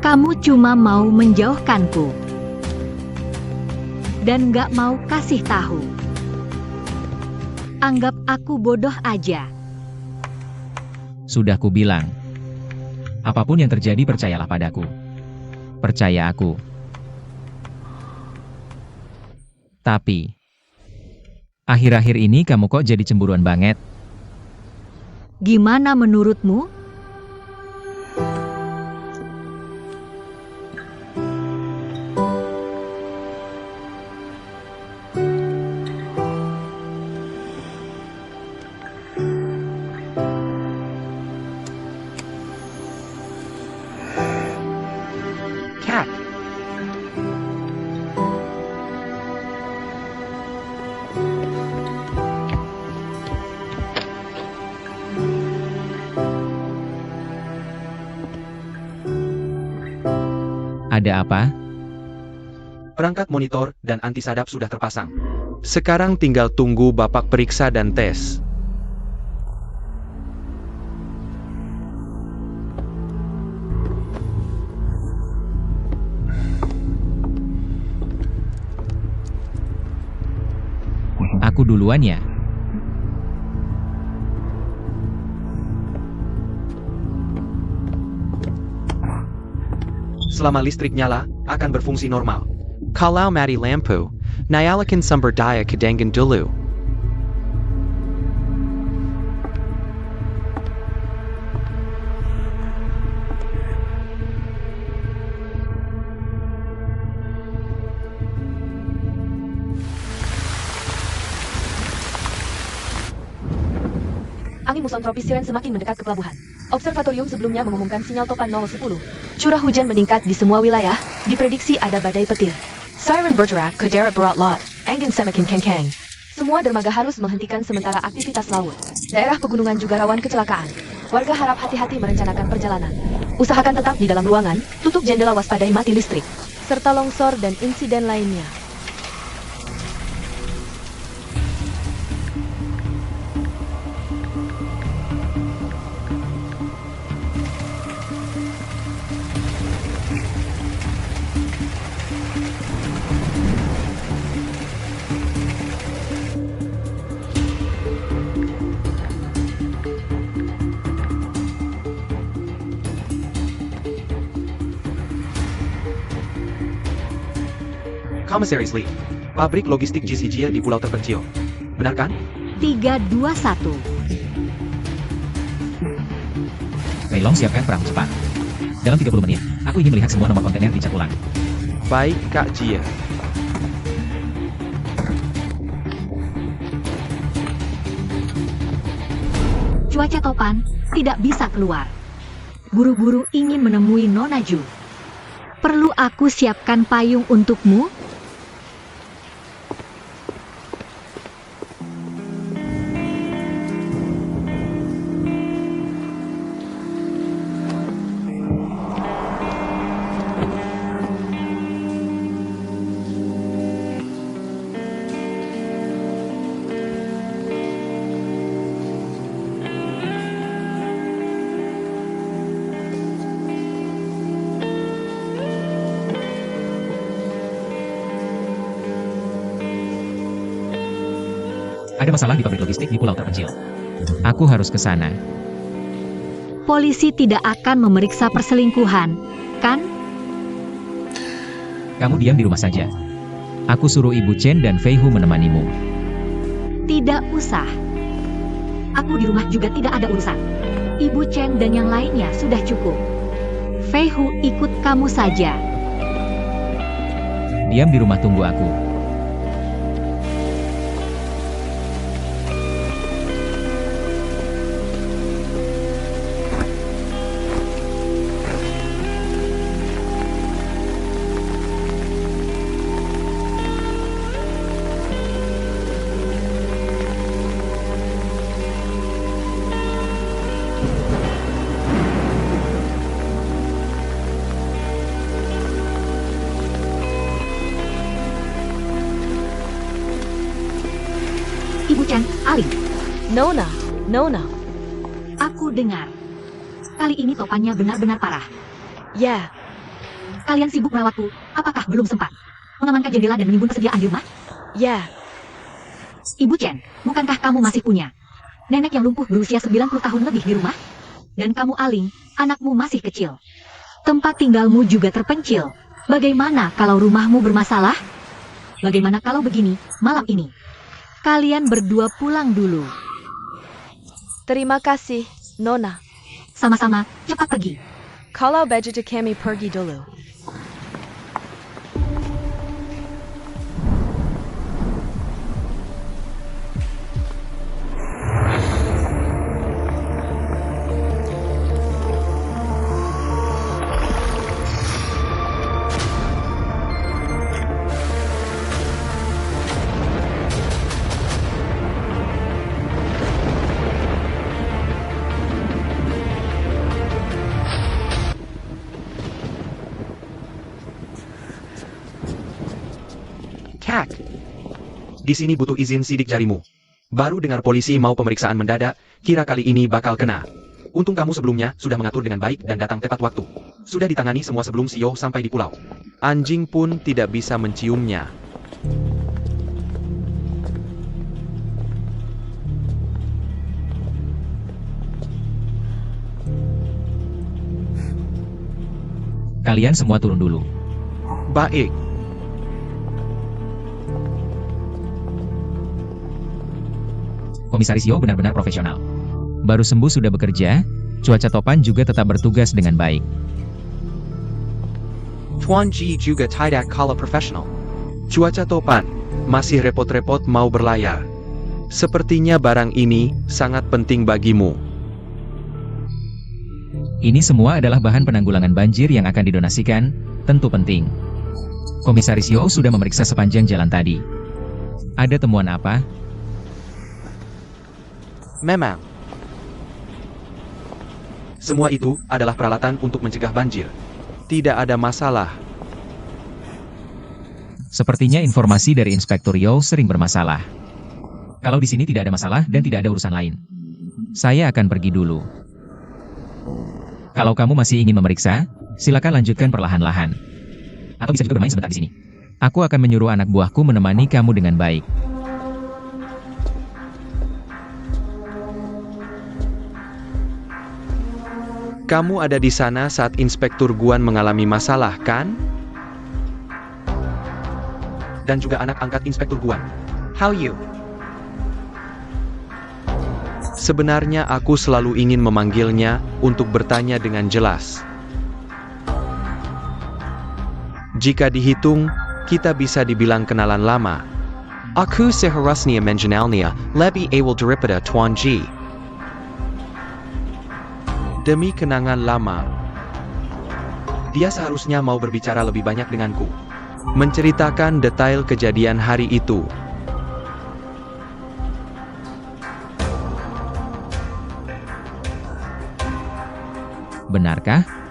S1: kamu cuma mau menjauhkanku. Dan nggak mau kasih tahu. Anggap aku bodoh aja.
S2: Sudah kubilang. Apapun yang terjadi percayalah padaku. Percaya aku. Tapi, akhir-akhir ini kamu kok jadi cemburuan banget?
S1: Gimana menurutmu?
S3: Cat.
S2: Ada apa?
S3: Perangkat monitor dan antisadap sudah terpasang.
S5: Sekarang tinggal tunggu Bapak periksa dan tes.
S2: Aku duluan ya.
S3: Selama listrik nyala, akan berfungsi normal.
S5: Kalau mati lampu, nyalakan sumber daya cadangan dulu.
S4: Angin muson tropis Siren semakin mendekat ke pelabuhan. Observatorium sebelumnya mengumumkan sinyal topan 010. Curah hujan meningkat di semua wilayah, diprediksi ada badai petir. Siren bergerak ke darat berat lot, angin semakin kencang. Semua dermaga harus menghentikan sementara aktivitas laut. Daerah pegunungan juga rawan kecelakaan. Warga harap hati-hati merencanakan perjalanan. Usahakan tetap di dalam ruangan, tutup jendela, waspadai mati listrik, serta longsor dan insiden lainnya.
S3: Commissaries League, pabrik logistik GCG di pulau terpencil. Benar kan?
S1: 321.
S2: Long, siapkan perahu cepat. Dalam 30 menit, aku ingin melihat semua nomor kontainer dicat ulang.
S5: Baik, Kak Jia.
S1: Cuaca topan, tidak bisa keluar. Buru-buru ingin menemui Nona Ju. Perlu aku siapkan payung untukmu?
S2: Ada masalah di pabrik logistik di pulau terpencil. Aku harus ke sana.
S1: Polisi tidak akan memeriksa perselingkuhan, kan?
S2: Kamu diam di rumah saja. Aku suruh Ibu Chen dan Fei Hu menemanimu.
S1: Tidak usah. Aku di rumah juga tidak ada urusan. Ibu Chen dan yang lainnya sudah cukup. Fei Hu ikut kamu saja.
S2: Diam di rumah, tunggu aku.
S1: Ibu Chen, Aling,
S4: Nona, Nona.
S1: aku dengar. Kali ini topannya benar-benar parah.
S4: Ya,
S1: Kalian sibuk merawatku, apakah belum sempat mengamankan jendela dan menimbun persediaan di rumah?
S4: ya.
S1: Ibu Chen, bukankah kamu masih punya nenek yang lumpuh berusia 90 tahun lebih di rumah? Dan kamu Aling, anakmu masih kecil. Tempat tinggalmu juga terpencil. Bagaimana kalau rumahmu bermasalah? Bagaimana kalau begini, malam ini kalian berdua pulang dulu.
S4: Terima kasih, Nona.
S1: Sama-sama, cepat pergi.
S4: Kalau begitu kami pergi dulu.
S3: Kak, di sini butuh izin sidik jarimu. Baru dengar polisi mau pemeriksaan mendadak, kira kali ini bakal kena. Untung kamu sebelumnya sudah mengatur dengan baik dan datang tepat waktu. Sudah ditangani semua sebelum Sio sampai di pulau.
S5: Anjing pun tidak bisa menciumnya.
S2: Kalian semua turun dulu.
S5: Baik.
S2: Komisaris Yo benar-benar profesional. Baru sembuh sudah bekerja, cuaca topan juga tetap bertugas dengan baik.
S5: Tuan Ji juga tidak kalah profesional. Cuaca topan, masih repot-repot mau berlayar. Sepertinya barang ini sangat penting bagimu.
S2: Ini semua adalah bahan penanggulangan banjir yang akan didonasikan, tentu penting. Komisaris Yo sudah memeriksa sepanjang jalan tadi. Ada temuan apa?
S5: Memang,
S3: Semua itu adalah peralatan untuk mencegah banjir.
S5: tidak ada masalah.
S2: Sepertinya informasi dari Inspektur Yo sering bermasalah. Kalau di sini tidak ada masalah dan tidak ada urusan lain, saya akan pergi dulu. Kalau kamu masih ingin memeriksa, silakan lanjutkan perlahan-lahan. Atau bisa juga bermain sebentar di sini. Aku akan menyuruh anak buahku menemani kamu dengan baik.
S5: Kamu ada di sana saat Inspektur Guan mengalami masalah, kan?
S3: Dan juga anak angkat Inspektur Guan.
S5: How you? Sebenarnya aku selalu ingin memanggilnya untuk bertanya dengan jelas. Jika dihitung, kita bisa dibilang kenalan lama. Aku seharusnya mengenalnya lebih awal daripada Tuan Ji. Demi kenangan lama,
S3: Dia seharusnya mau berbicara lebih banyak denganku.
S5: menceritakan detail kejadian hari itu.
S2: Benarkah?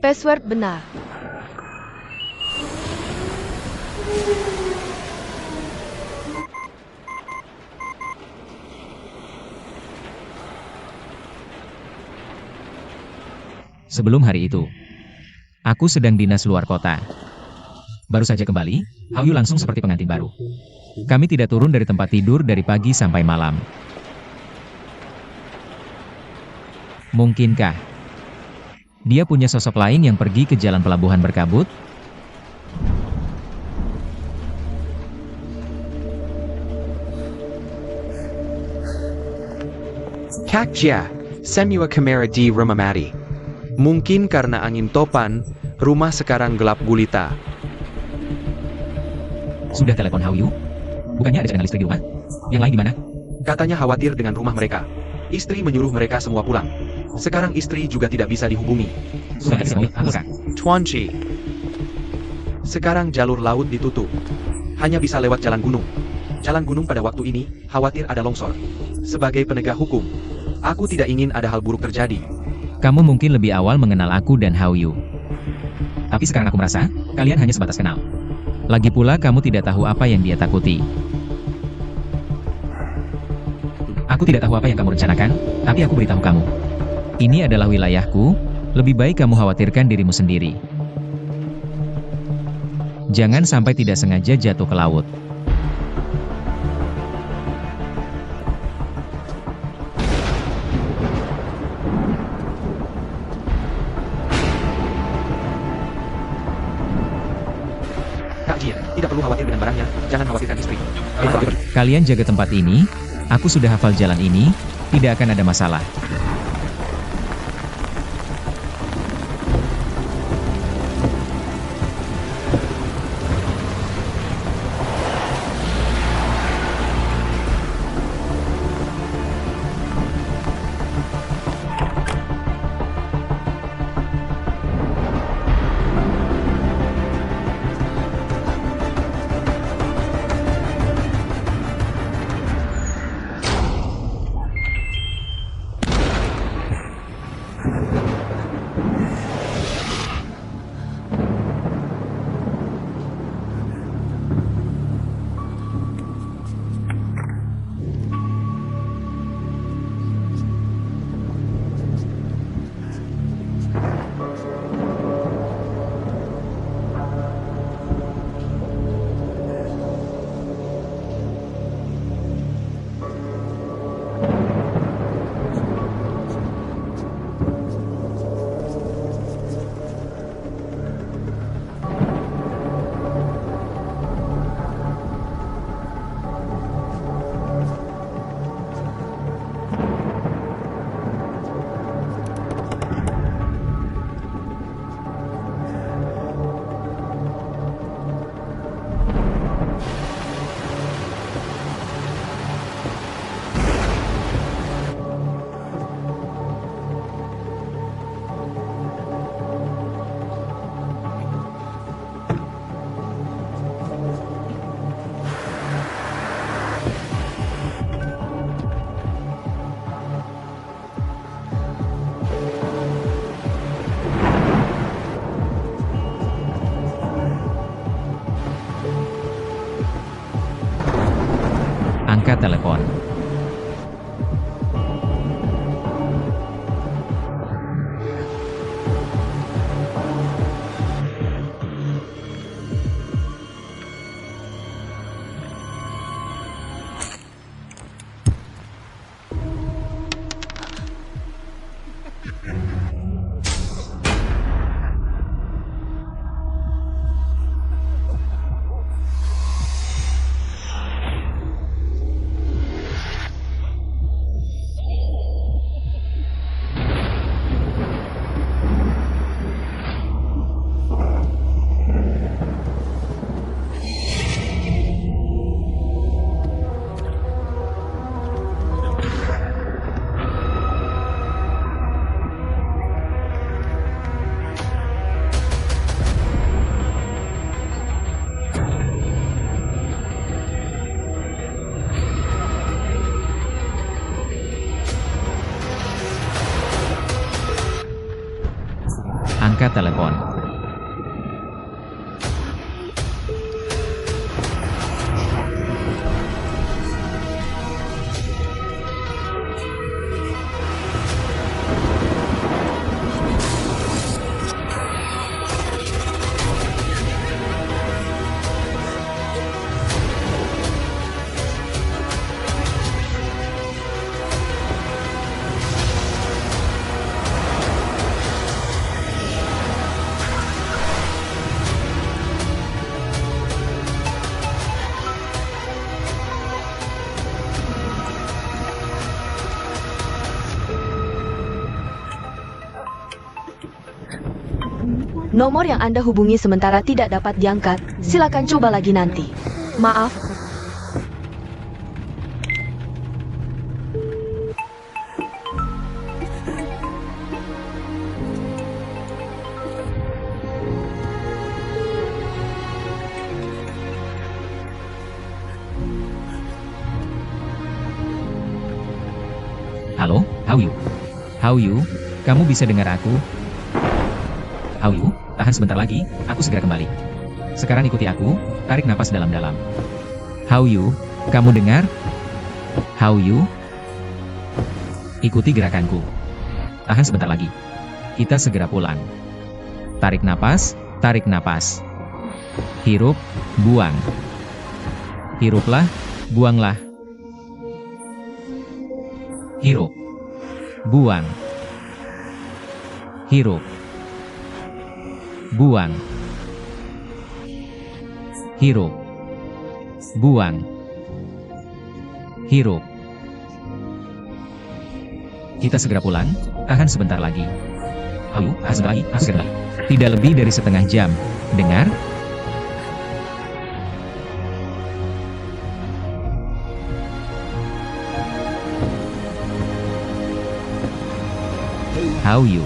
S4: Password benar.
S2: Sebelum hari itu, aku sedang dinas luar kota. Baru saja kembali, Hao Yu langsung seperti pengantin baru. Kami tidak turun dari tempat tidur dari pagi sampai malam. Mungkinkah dia punya sosok lain yang pergi ke jalan pelabuhan berkabut?
S5: Kak Jia, semua kamera di rumah mati. Mungkin karena angin topan, rumah sekarang gelap gulita.
S2: Sudah telepon Hao Yu? Bukannya ada cadangan listrik di rumah? Yang lain di mana?
S3: Katanya khawatir dengan rumah mereka. Istri menyuruh mereka semua pulang. Sekarang istri juga tidak bisa dihubungi.
S2: Sudah kasih mobil, apakah?
S5: Tuan Ji,
S3: Sekarang jalur laut ditutup. Hanya bisa lewat jalan gunung. Jalan gunung pada waktu ini, khawatir ada longsor. Sebagai penegak hukum, aku tidak ingin ada hal buruk terjadi.
S2: Kamu mungkin lebih awal mengenal aku dan Hao Yu. Tapi sekarang aku merasa, kalian hanya sebatas kenal. Lagi pula kamu tidak tahu apa yang dia takuti. Aku tidak tahu apa yang kamu rencanakan, tapi aku beritahu kamu. Ini adalah wilayahku, lebih baik kamu khawatirkan dirimu sendiri. Jangan sampai tidak sengaja jatuh ke laut.
S3: Kak Jia, tidak perlu khawatir dengan barangnya, jangan khawatirkan istri.
S2: Kalian jaga tempat ini, aku sudah hafal jalan ini, tidak akan ada masalah. telepon. Angkat telepon.
S4: Nomor yang Anda hubungi sementara tidak dapat diangkat. Silakan coba lagi nanti. Maaf.
S2: Halo, how you? How you? Kamu bisa dengar aku? How you? Tahan sebentar lagi, aku segera kembali. Sekarang ikuti aku, tarik napas dalam-dalam. How you? Kamu dengar? How you? Ikuti gerakanku. Tahan sebentar lagi. Kita segera pulang. Tarik napas, tarik napas. Hirup, buang. Hiruplah, buanglah. Hirup. Buang. Hirup. Buang. Hirup. Buang. Hirup. Kita segera pulang, tahan sebentar lagi. Ayo, sebentar lagi, segera. Tidak lebih dari setengah jam. Dengar? How you?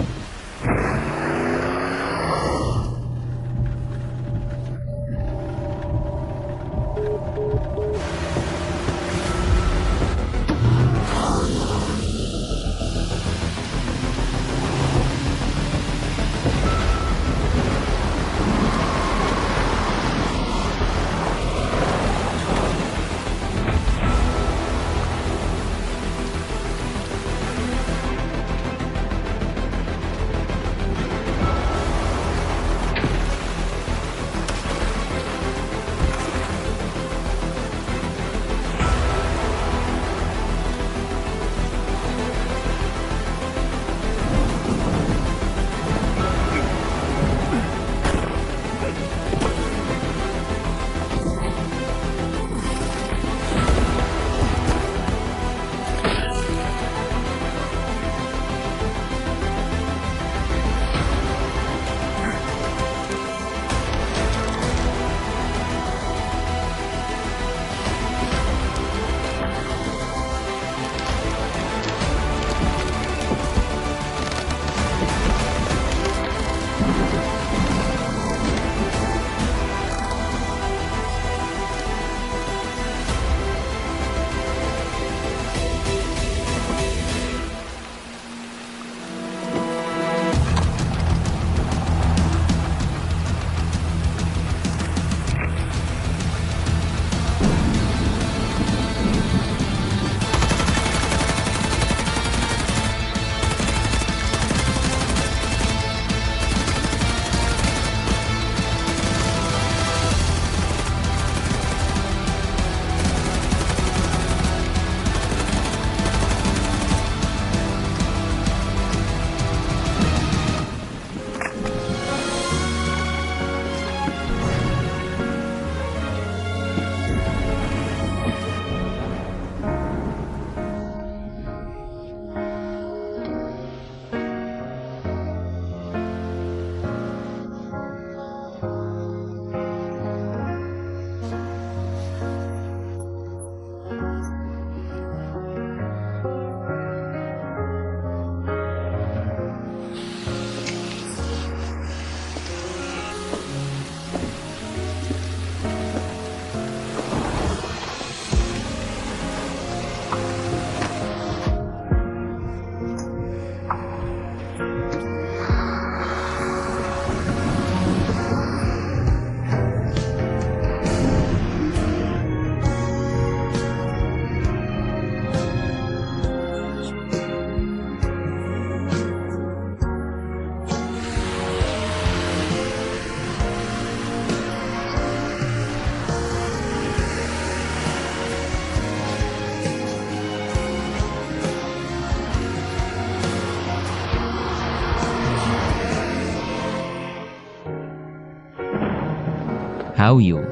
S2: How you?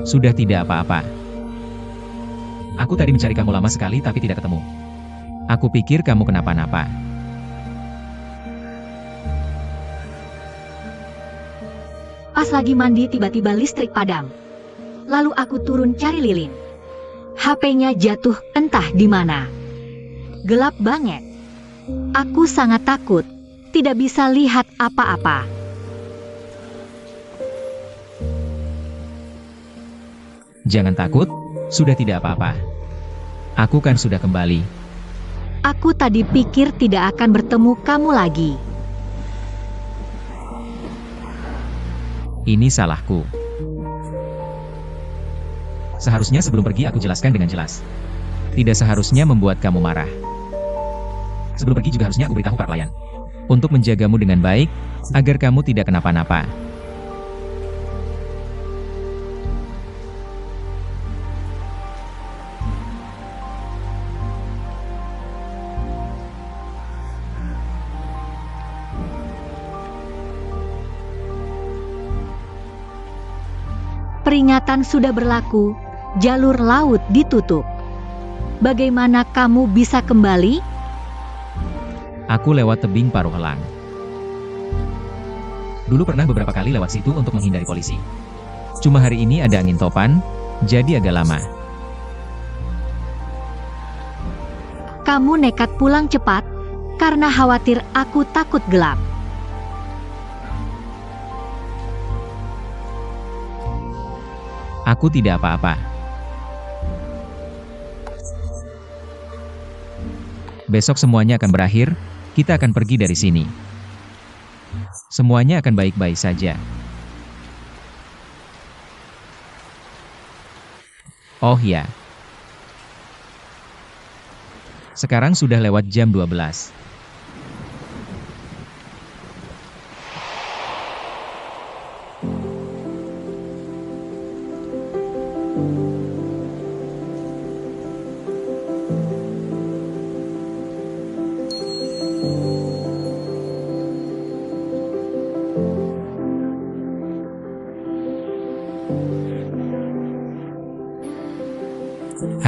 S2: Sudah tidak apa-apa. Aku tadi mencari kamu lama sekali tapi tidak ketemu. Aku pikir kamu kenapa-napa.
S1: Pas lagi mandi tiba-tiba listrik padam. Lalu aku turun cari lilin. HP-nya jatuh entah di mana. Gelap banget. Aku sangat takut. Tidak bisa lihat apa-apa.
S2: Jangan takut, sudah tidak apa-apa. Aku kan sudah kembali.
S1: Aku tadi pikir tidak akan bertemu kamu lagi.
S2: Ini salahku. Seharusnya sebelum pergi aku jelaskan dengan jelas. Tidak seharusnya membuat kamu marah. Sebelum pergi juga harusnya aku beritahu para pelayan. Untuk menjagamu dengan baik, agar kamu tidak kenapa-napa.
S1: Peringatan sudah berlaku, jalur laut ditutup. Bagaimana kamu bisa kembali?
S2: Aku lewat tebing Paruhelang. Dulu pernah beberapa kali lewat situ untuk menghindari polisi. Cuma hari ini ada angin topan, jadi agak lama.
S1: Kamu nekat pulang cepat, karena khawatir aku takut gelap.
S2: Aku tidak apa-apa. Besok semuanya akan berakhir, kita akan pergi dari sini. Semuanya akan baik-baik saja. Oh ya. Sekarang sudah lewat jam 12.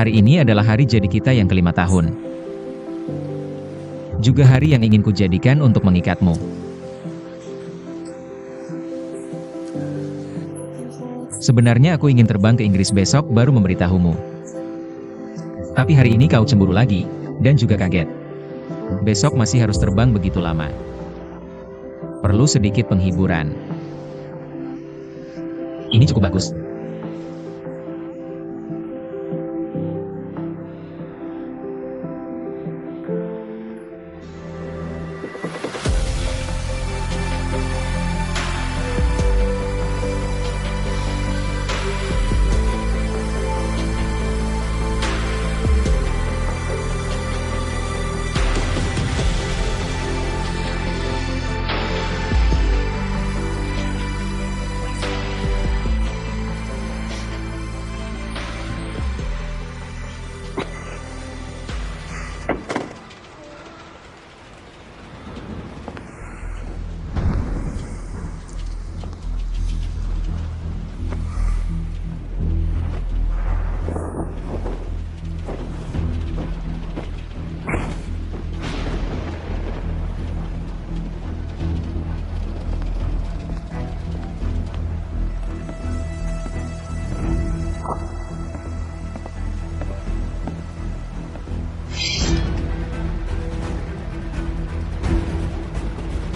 S2: Hari ini adalah hari jadi kita yang ke-5 tahun. Juga hari yang ingin kujadikan untuk mengikatmu. Sebenarnya aku ingin terbang ke Inggris besok baru memberitahumu. Tapi hari ini kau cemburu lagi, dan juga kaget. Besok masih harus terbang begitu lama. Perlu sedikit penghiburan. Ini cukup bagus.